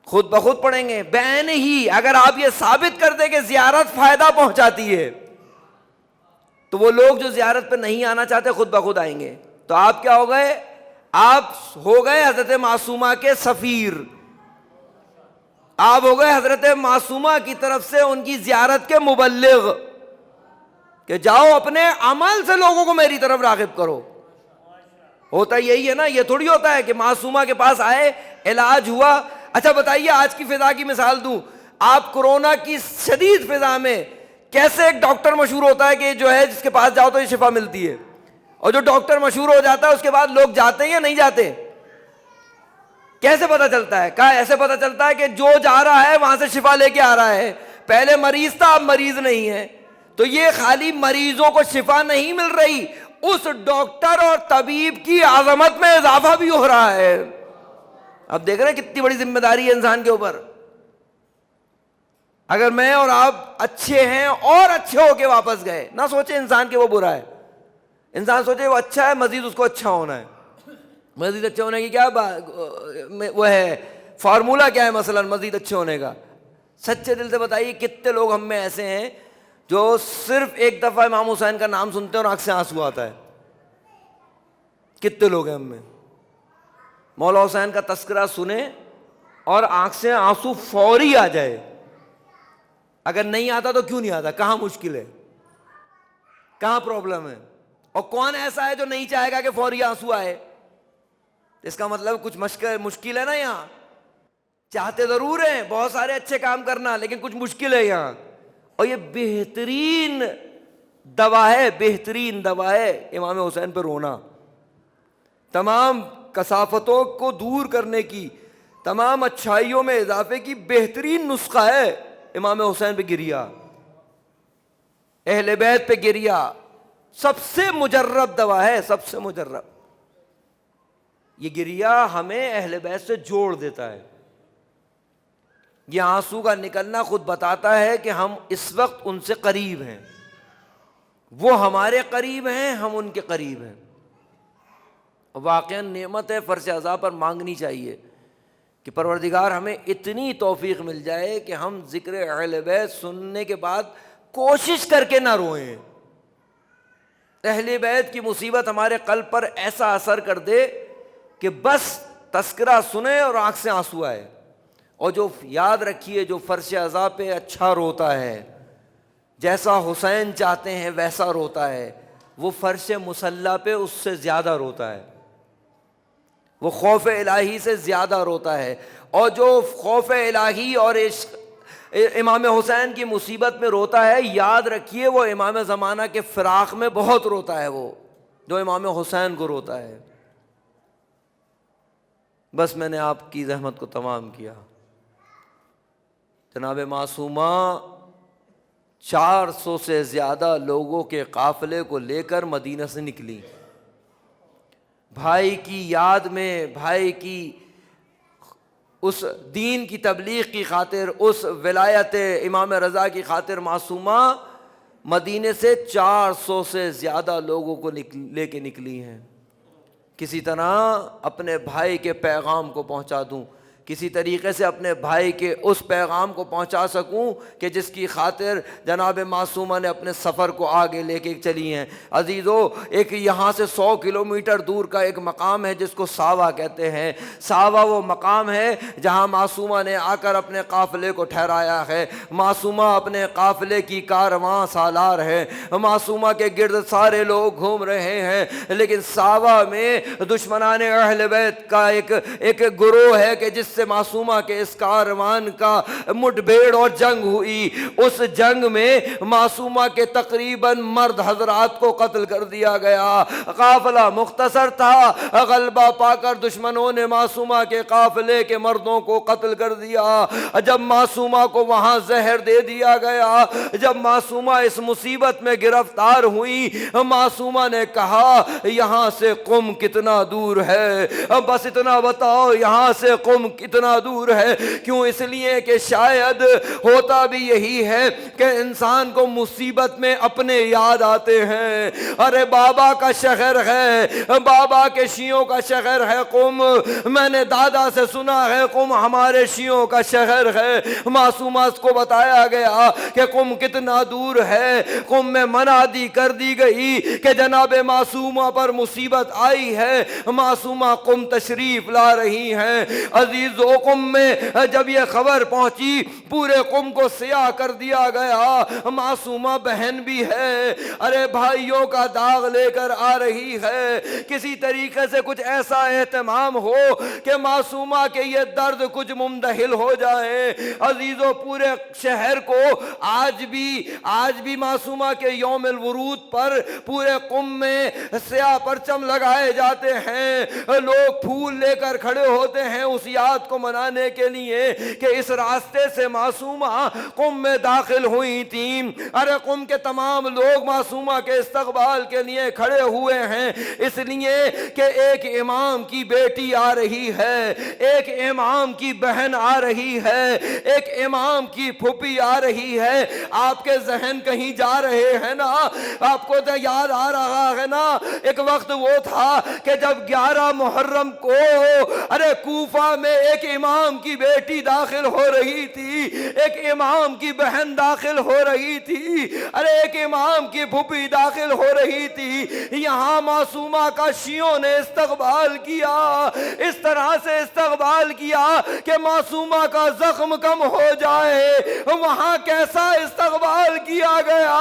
خود بخود پڑھیں گے. بعین ہی اگر آپ یہ ثابت کر دیں کہ زیارت فائدہ پہنچاتی ہے تو وہ لوگ جو زیارت پہ نہیں آنا چاہتے خود بخود آئیں گے. تو آپ کیا ہو گئے؟ آپ ہو گئے حضرت معصومہ کے سفیر, آپ ہو گئے حضرت معصومہ کی طرف سے ان کی زیارت کے مبلغ, کہ جاؤ اپنے عمل سے لوگوں کو میری طرف راغب کرو. ہوتا یہی ہے نا, یہ تھوڑی ہوتا ہے کہ معصومہ کے پاس آئے, علاج ہوا. اچھا بتائیے, آج کی فضا کی مثال دوں, آپ کورونا کی شدید فضا میں کیسے ایک ڈاکٹر مشہور ہوتا ہے کہ جو ہے جس کے پاس جاؤ تو یہ شفا ملتی ہے, اور جو ڈاکٹر مشہور ہو جاتا ہے اس کے بعد لوگ جاتے ہیں یا نہیں جاتے؟ کیسے پتہ چلتا ہے؟ کہا ایسے پتہ چلتا ہے کہ جو جا رہا ہے وہاں سے شفا لے کے آ رہا ہے. پہلے مریض تھا, اب مریض نہیں ہے. تو یہ خالی مریضوں کو شفا نہیں مل رہی, اس ڈاکٹر اور طبیب کی عظمت میں اضافہ بھی ہو رہا ہے. اب دیکھ رہے ہیں کتنی بڑی ذمہ داری ہے انسان کے اوپر. اگر میں اور آپ اچھے ہیں اور اچھے ہو کے واپس گئے, نہ سوچے انسان کہ وہ برا ہے, انسان سوچے وہ اچھا ہے, مزید اس کو اچھا ہونا ہے. مزید اچھے ہونے کی کیا وہ ہے فارمولہ کیا ہے مثلا مزید اچھے ہونے کا؟ سچے دل سے بتائیے کتنے لوگ ہم میں ایسے ہیں جو صرف ایک دفعہ امام حسین کا نام سنتے ہیں اور آنکھ سے آنسو آتا ہے؟ کتنے لوگ ہیں ہم میں مولا حسین کا تذکرہ سنیں اور آنکھ سے آنسو فوری آ جائے؟ اگر نہیں آتا تو کیوں نہیں آتا؟ کہاں مشکل ہے؟ کہاں پرابلم ہے؟ اور کون ایسا ہے جو نہیں چاہے گا کہ فوری آنسو آئے؟ اس کا مطلب کچھ مشکل ہے نا یہاں. چاہتے ضرور ہیں بہت سارے اچھے کام کرنا، لیکن کچھ مشکل ہے یہاں. اور یہ بہترین دوا ہے، بہترین دوا ہے امام حسین پہ رونا. تمام کثافتوں کو دور کرنے کی، تمام اچھائیوں میں اضافے کی بہترین نسخہ ہے امام حسین پہ گریا، اہل بیت پہ گریا. سب سے مجرب دوا ہے، سب سے مجرب. یہ گریا ہمیں اہل بیت سے جوڑ دیتا ہے. یہ آنسو کا نکلنا خود بتاتا ہے کہ ہم اس وقت ان سے قریب ہیں، وہ ہمارے قریب ہیں، ہم ان کے قریب ہیں. واقعاً نعمت ہے، فرش عزا پر مانگنی چاہیے کہ پروردگار ہمیں اتنی توفیق مل جائے کہ ہم ذکر اہل بیت سننے کے بعد کوشش کر کے نہ روئیں. اہل بیت کی مصیبت ہمارے قلب پر ایسا اثر کر دے کہ بس تذکرہ سنیں اور آنکھ سے آنسو آئے. اور جو یاد رکھیے جو فرش عزا پہ اچھا روتا ہے، جیسا حسین چاہتے ہیں ویسا روتا ہے، وہ فرش مصلی پہ اس سے زیادہ روتا ہے، وہ خوف الہی سے زیادہ روتا ہے. اور جو خوف الہی اور عشق امام حسین کی مصیبت میں روتا ہے، یاد رکھیے وہ امام زمانہ کے فراق میں بہت روتا ہے، وہ جو امام حسین کو روتا ہے. بس میں نے آپ کی زحمت کو تمام کیا. جناب معصومہ 400 سے زیادہ لوگوں کے قافلے کو لے کر مدینہ سے نکلی. بھائی کی یاد میں، بھائی کی اس دین کی تبلیغ کی خاطر، اس ولایت امام رضا کی خاطر معصومہ مدینے سے 400 سے زیادہ لوگوں کو لے کے نکلی ہیں. کسی طرح اپنے بھائی کے پیغام کو پہنچا دوں، کسی طریقے سے اپنے بھائی کے اس پیغام کو پہنچا سکوں کہ جس کی خاطر جناب معصومہ نے اپنے سفر کو آگے لے کے چلی ہیں. عزیزو، ایک یہاں سے 100 کلومیٹر دور کا ایک مقام ہے جس کو ساوا کہتے ہیں. ساوا وہ مقام ہے جہاں معصومہ نے آ کر اپنے قافلے کو ٹھہرایا ہے. معصومہ اپنے قافلے کی کارواں سالار ہے، معصومہ کے گرد سارے لوگ گھوم رہے ہیں. لیکن ساوا میں دشمنان اہل بیت کا ایک گروہ ہے کہ جس سے معصومہ کے اس کاروان کا مٹ بھیڑ اور جنگ ہوئی. اس جنگ میں معصومہ کے تقریباً مرد حضرات کو قتل کر دیا گیا. قافلہ مختصر تھا، غلبہ پا کر دشمنوں نے معصومہ کے قافلے کے مردوں کو قتل کر دیا. جب معصومہ کو وہاں زہر دے دیا گیا، جب معصومہ اس مصیبت میں گرفتار ہوئی، معصومہ نے کہا یہاں سے قم کتنا دور ہے؟ بس اتنا بتاؤ یہاں سے قم کتنا دور ہے؟ کیوں؟ اس لیے کہ شاید ہوتا بھی یہی ہے کہ انسان کو مصیبت میں اپنے یاد آتے ہیں. ارے بابا کا شہر ہے، بابا کے شیعوں کا شہر ہے قم، میں نے دادا سے سنا ہے قم ہمارے شیعوں کا شہر ہے. معصومہ کو بتایا گیا کہ قم کتنا دور ہے. قم میں منادی کر دی گئی کہ جناب معصومہ پر مصیبت آئی ہے، معصومہ قم تشریف لا رہی ہیں. عزیزو، قم میں جب یہ خبر پہنچی پورے قم کو سیاہ کر دیا گیا. معصومہ بہن بھی ہے، ارے بھائیوں کا داغ لے کر آ رہی ہے. کسی طریقے سے کچھ ایسا اہتمام ہو کہ معصومہ کے یہ درد کچھ مندحل ہو جائے. عزیزو، پورے شہر کو آج بھی معصومہ کے یوم الورود پر پورے قم میں سیاہ پرچم لگائے جاتے ہیں. لوگ پھول لے کر کھڑے ہوتے ہیں اس یاد بات کو منانے کے لیے کہ اس راستے سے معصومہ قم میں داخل ہوئی تھیں. ارے قم کے تمام لوگ معصومہ کے استقبال کے لیے کھڑے ہوئے ہیں، اس لیے کہ ایک امام کی بیٹی آ رہی ہے، ایک امام کی بہن آ رہی ہے، ایک امام کی پھوپھی آ رہی ہے. آپ کے ذہن کہیں جا رہے ہیں نا؟ آپ کو تو یاد آ رہا ہے نا ایک وقت وہ تھا کہ جب 11 محرم کو ارے کوفہ میں ایک امام کی بیٹی داخل ہو رہی تھی، ایک امام کی بہن داخل ہو رہی تھی، ارے ایک امام کی پھوپھی داخل ہو رہی تھی. یہاں معصومہ کا شیعوں نے استقبال کیا، اس طرح سے استقبال کیا کہ معصومہ کا زخم کم ہو جائے. وہاں کیسا استقبال کیا گیا؟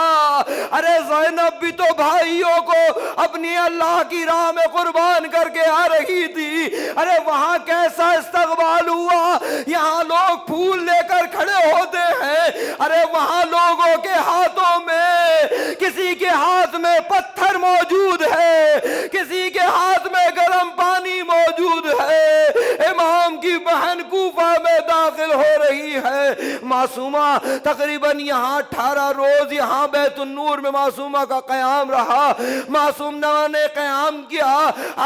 ارے زینب بھی تو بھائیوں کو اپنی اللہ کی راہ میں قربان کر کے آ رہی تھی. ارے وہاں کیسا استقبال ہوا؟ یہاں لوگ پھول لے کر کھڑے ہوتے ہیں، ارے وہاں لوگوں کے ہاتھوں میں، کسی کے ہاتھ میں پتھر موجود ہے، کسی کے ہاتھ میں گرم پانی موجود ہے. امام کی بہن کوفہ میں داخل ہو رہی ہے. معصومہ تقریباً یہاں 18 روز یہاں بیت النور میں معصومہ کا قیام رہا. معصومہ نے قیام کیا،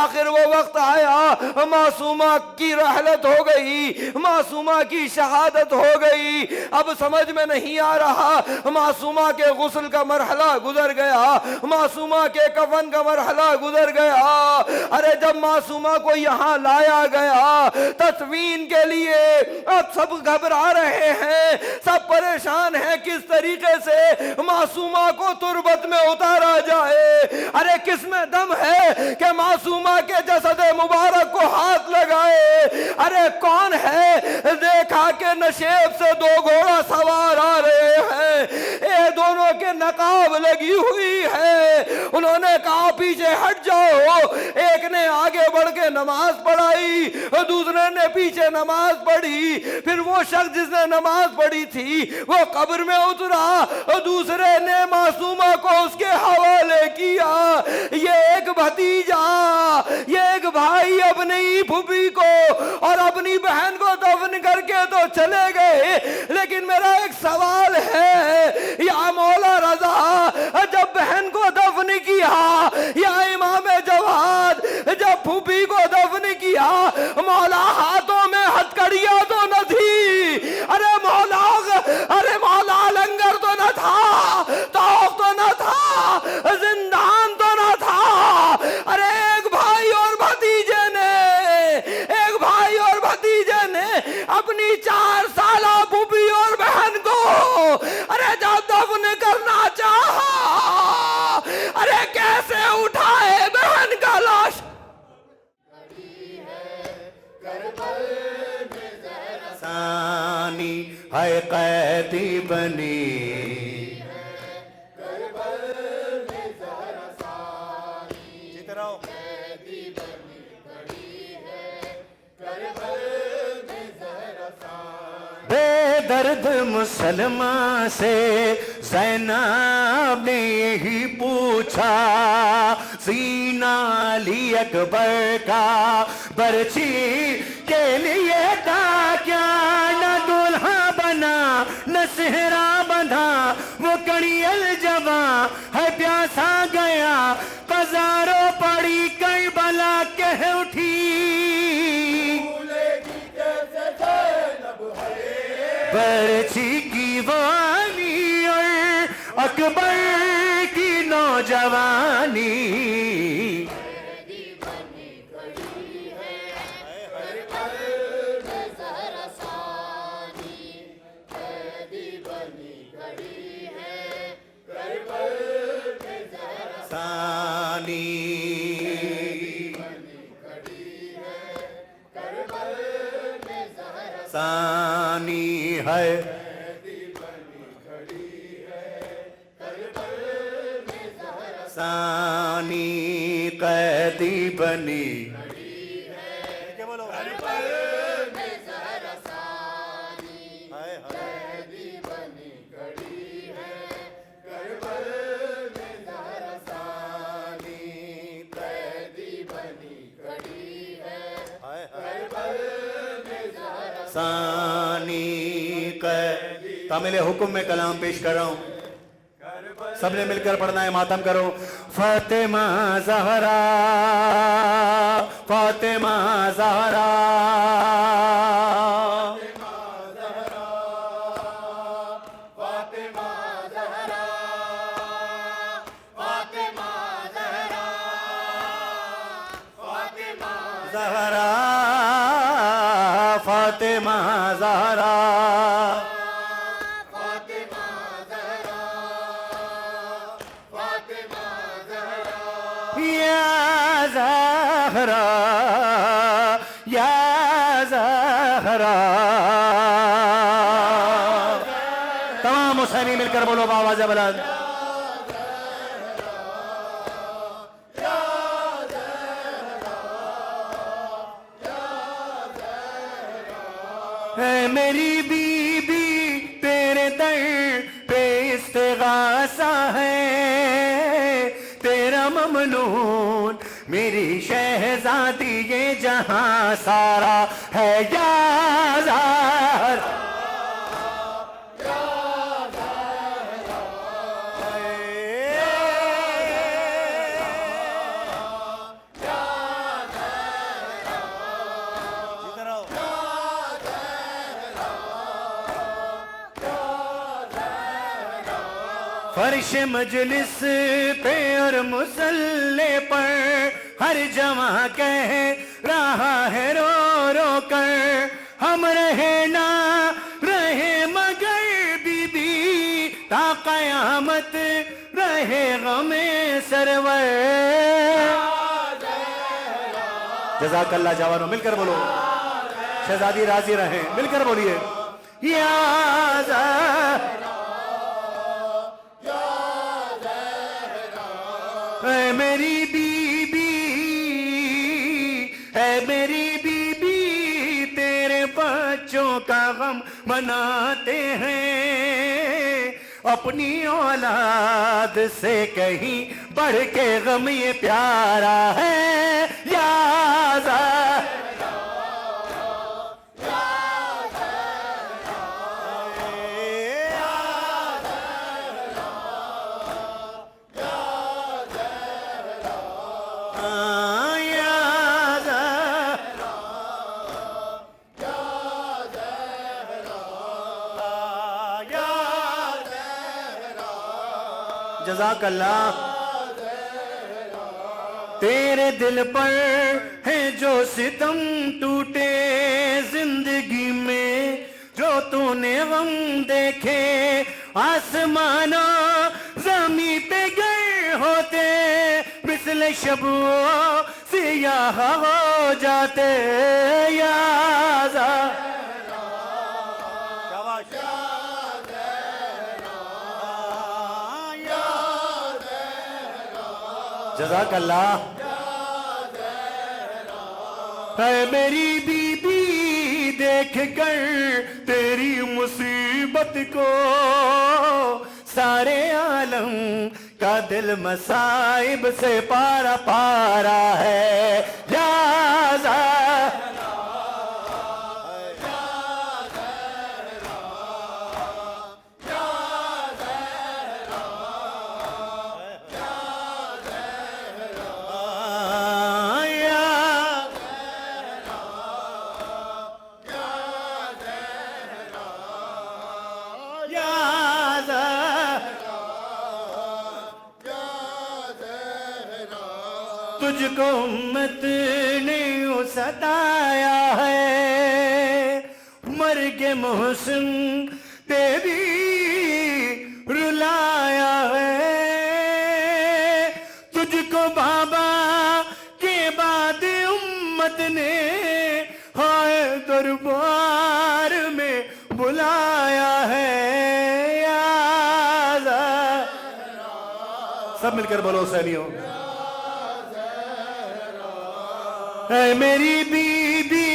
آخر وہ وقت آیا، معصومہ کی رحلت ہو گئی، معصومہ کی شہادت ہو گئی. اب سمجھ میں نہیں آ رہا، معصومہ کے غسل کا مرحلہ گزر گیا، معصومہ کے کفن کا مرحلہ گزر گیا. ارے جب معصومہ کو یہاں لایا گیا تدفین کے لیے، اب سب گھبرا رہے ہیں، سب پریشان ہیں کس طریقے سے معصومہ کو تربت میں اتارا جائے. ارے کس میں دم ہے کہ معصومہ کے جسد مبارک کو ہاتھ لگائے؟ ارے کون ہے؟ دیکھا کہ نشیب سے 2 گھوڑا سوار آ رہے ہیں، یہ دونوں کے نقاب لگی ہوئی ہے. انہوں نے کہا پیچھے ہٹ جاؤ. ایک نے آگے بڑھ کے نماز پڑھائی، دوسرے نے پیچھے نماز پڑھی. پھر وہ شخص جس نے نماز پڑھی تھی وہ قبر میں اترا، دوسرے نے معصومہ کو اس کے حوالے کیا. یہ ایک بھتیجا، یہ ایک بھائی اپنی پھوپھی کو اور اپنی بہن کو دفن کر کے تو چلے گئے، لیکن میرا ایک سوال ہے یا مولا رضا، جب بہن کو دفن کیا یا امام جواد جب پھوپھی کو دفن کیا، مولا ہاتھوں میں ہتھکڑیاں تو نہ تھی؟ ارے مولا لنگر تو نہ تھا، توق تو نہ تھا، زندان تو نہ تھا. ارے ایک بھائی اور بھتیجے نے اپنی 4 سالہ پھوپھی اور بہن کو ارے جب دفن کرنا چاہا، ارے کیسے اٹھائے بہن کا لاش؟ ثانی ہے قیدی بنی، بے درد مسلمان سے زینب نے یہی پوچھا، سینہ علی اکبر کا برچی کے لیے تھا کیا؟ نہ دلہا بنا نہ صحرا بندھا، وہ کڑی الجواں ہے پیاسا گیا، قزاروں پڑی کربلا کہہ اٹھی. برچی کی وانی اور اکبر کی نوجوانی، ثانی ہے ثانی قیدی بنی، ثانی تامل حکم میں کلام پیش کر رہا ہوں، سب نے مل کر پڑھنا ہے، ماتم کرو۔ فاطمہ زہرا، فاطمہ زہرا، زہرا، فاطمہ زہرا، یا زہرا، یا زہرا، تمام حسینی مل کر بولو بآواز بلند۔ اے میری بی بی تیرے در پہ استغاثہ ہے، تیرا ممنون میری شہزادی یہ جہاں سارا ہے، یا زہرا، فرش مجلس پہ اور مصلی پر ہر جمع کہہ رہا ہے رو رو کر، ہم رہے نہ رہے مگر بی بی تا قیامت رہے غم سرور۔ جزاک اللہ جوانو، مل کر بولو، شہزادی راضی رہیں، مل کر بولیے، یا زہرا، اے میری بی بی، اے میری بی بی تیرے بچوں کا غم مناتے ہیں، اپنی اولاد سے کہیں بڑھ کے غم یہ پیارا ہے، یا زہرا، جزاک اللہ۔ تیرے دل پر ہے جو ستم ٹوٹے زندگی میں، جو تو نے غم دیکھے آسمان و زمین پہ گر ہوتے، مثل شب وہ سیاہ ہو جاتے، یا زہرا، جزاک اللہ۔ اے میری بی بی دیکھ کر تیری مصیبت کو، سارے عالم کا دل مصائب سے پارا پارا ہے، یا زہرا، تجھ کو امت نے یوں ستایا ہے، مرگ محسن تیری رلایا ہے، تجھ کو بابا کے بعد امت نے ہائے دربار میں بلایا ہے، یا زہرا، سب مل کر بولو حسینیوں، اے میری بی بی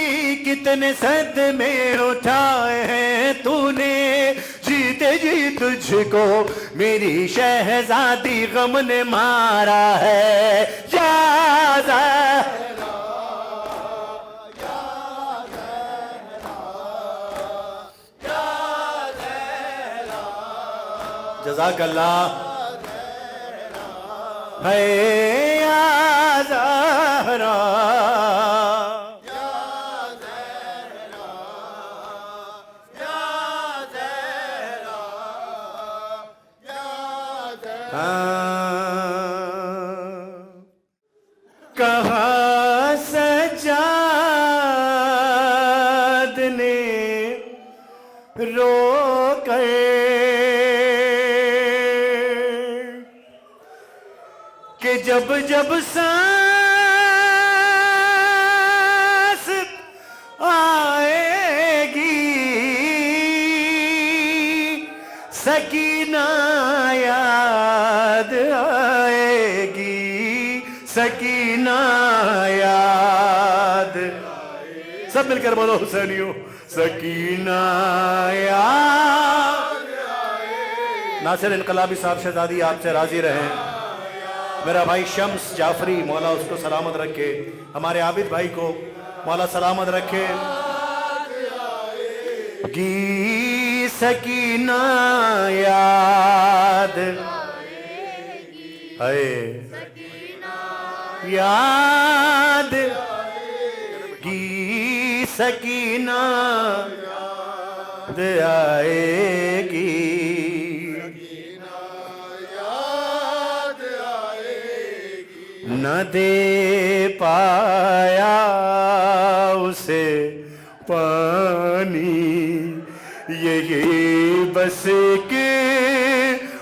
کتنے صدمے اٹھائے ہیں تو نے، جیتے جی تجھ کو میری شہزادی غم نے مارا ہے، یا زہرا، جزاک اللہ ہے یا زہرا کہاں سجاد نے رو کر کہ جب جب سانس آئے گی سکینہ یاد آئے گی سکینہ یاد سب مل کر بولو حسینیوں سکینہ یاد ناصر انقلابی صاحب شہزادی آپ سے راضی رہیں میرا بھائی شمس جعفری مولا اس کو سلامت رکھے ہمارے عابد بھائی کو مولا سلامت رکھے گی سکینہ یاد ہے یاد گی سکینہ آئے گی نہ دے پایا اسے پانی یہی بس کہ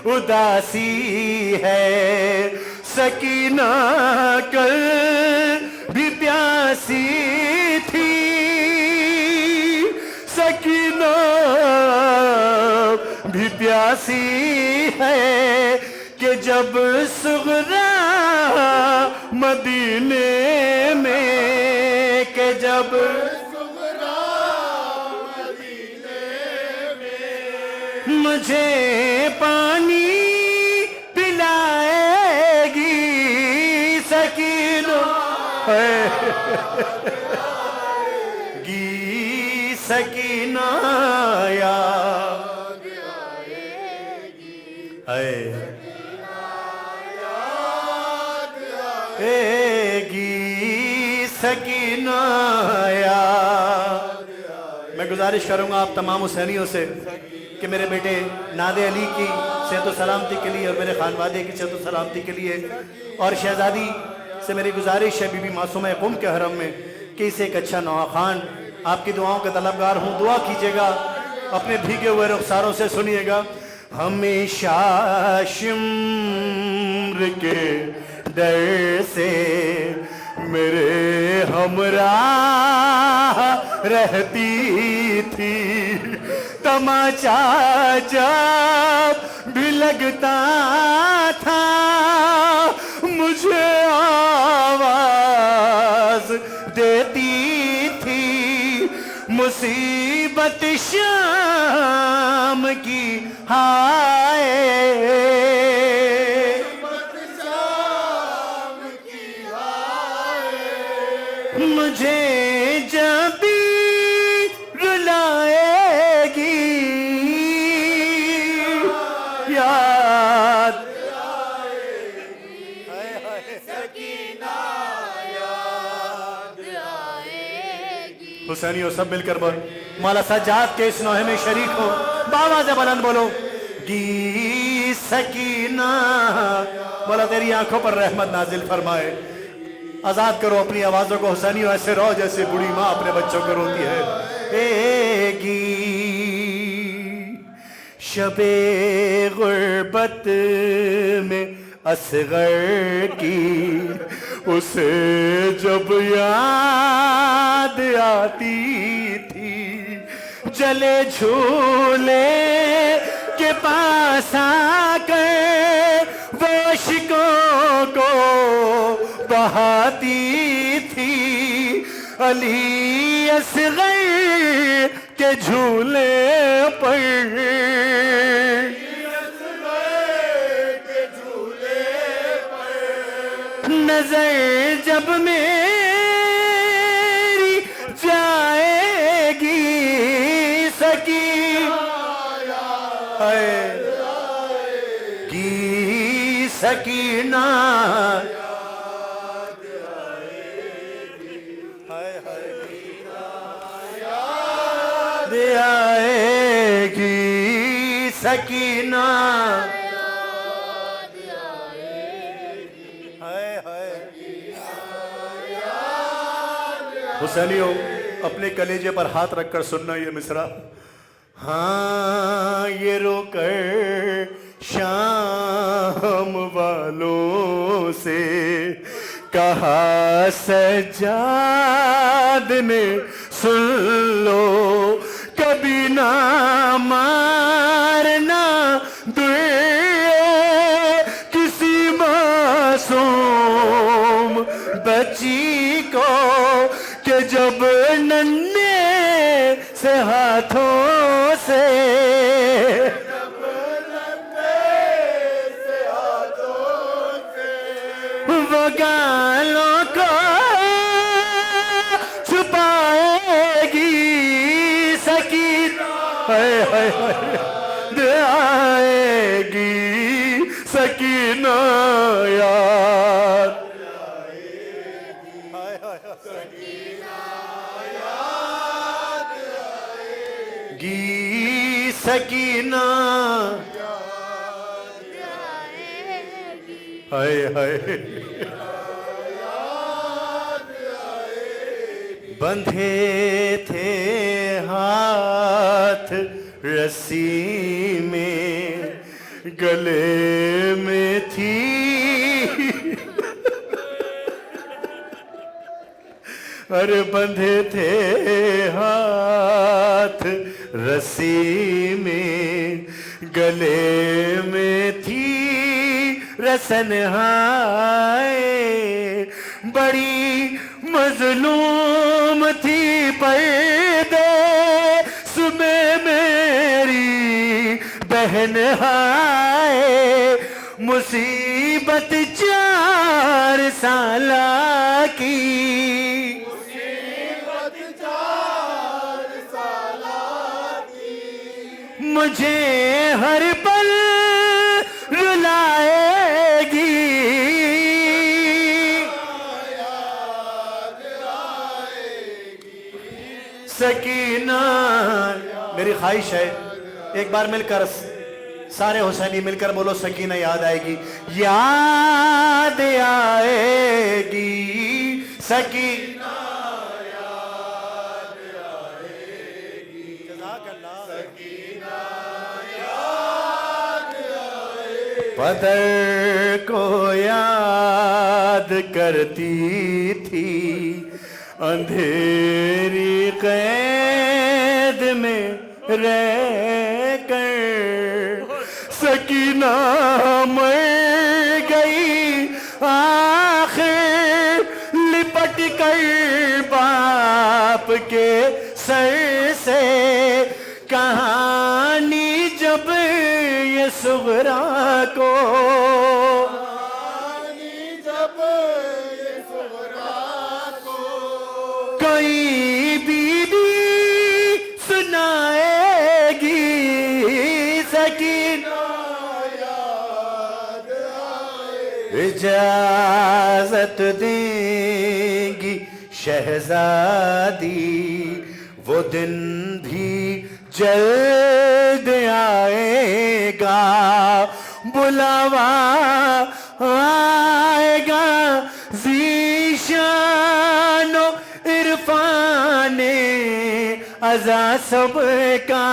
اداسی ہے سکینہ کل بھی پیاسی تھی سکینہ بھی پیاسی ہے کہ جب صغرا مدینے میں کہ جب صغرا مدینے میں مجھے پانی پلائے گی سکینہ گی سکینہ یاد آئے گی سکینہ یاد میں گزارش کروں گا آپ تمام حسینیوں سے کہ میرے بیٹے ناد علی کی صحت و سلامتی کے لیے اور میرے خانوادے کی صحت و سلامتی کے لیے اور شہزادی سے میری گزارش ہے بی بی معصومہ قم کے حرم میں کہ اسے ایک اچھا نواخوان آپ کی دعاؤں کے طلبگار ہوں دعا کیجئے گا اپنے بھیگے ہوئے رخساروں سے سنیے گا ہمیشہ شمر کے ڈر سے میرے ہمراہ رہتی تھی تماچا جب بھی لگتا تھا مجھے آواز دیتی تھی مصیبت شام کی ہائے مجھے جب بھی رلائے گی یاد حسینیوں سب مل کر بول مولا سجاد کے اس نوحے میں شریک ہو باواز بلند بولو گی سکینہ مولا تیری آنکھوں پر رحمت نازل فرمائے آزاد کرو اپنی آوازوں کو حسینیوں ایسے رو جیسے بڑی ماں اپنے بچوں کو روتی ہے اے گی شب غربت میں اصغر کی اسے جب یاد آتی تھی جلے جھولے کے پاس آ کر وہ عشقوں کو بہاتی تھی علی اصغر کے جھولے پر نظر جب میری جائے گی سکینہ سکینہ آئے گی سکینہ حسینیوں اپنے کلیجے پر ہاتھ رکھ کر سننا یہ مصرع. ہاں یہ رو کر شام والوں سے کہا سجاد نے سن لو کبھی نہ مارنا دے کسی معصوم بچی کو کہ جب ننھے سے ہاتھوں سے وہ گالوں کو چھپائے گی سکینہ آئے گی سکینہ یاد گی سکینہ ہائے ہائے بندھے تھے ہاتھ رسی میں گلے میں تھی ارے بندھے تھے ہاتھ رسی میں گلے میں تھی رسن ہائے بڑی مظلوم تھی پردیس میں میری بہن ہائے مصیبت 4 سالہ کی مجھے ہر پل رلائے گی سکینہ. میری خواہش ہے ایک بار مل کر سارے حسینی مل کر بولو سکینہ یاد آئے گی یاد آئے گی سکینہ یاد آئے گی جزاک اللہ سکینہ یاد آئے گی بدر کو یاد کرتی تھی اندھیری قید میں رہ کر سکینہ مر گئی آخر لپٹ کر باپ کے سر سے کہانی جب یہ صغرا کو کوئی بی بی سنائے گی سکینہ یاد آئے اجازت دیں گی شہزادی وہ دن بھی جلد آئے گا بلاوا آئے گا ذیشان و عرفان ازا سب کا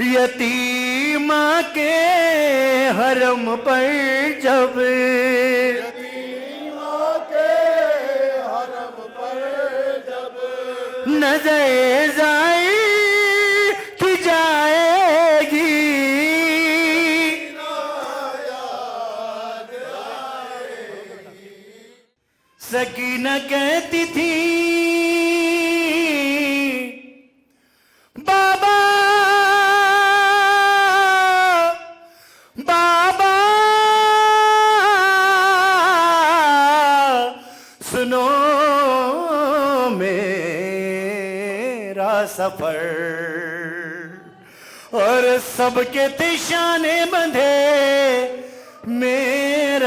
یتیمہ کے حرم پر جب نظر زائر کی جائے گی سکینہ کہتی تھی بابا بابا سنو میرا سفر اور سب کے تشانے بندھے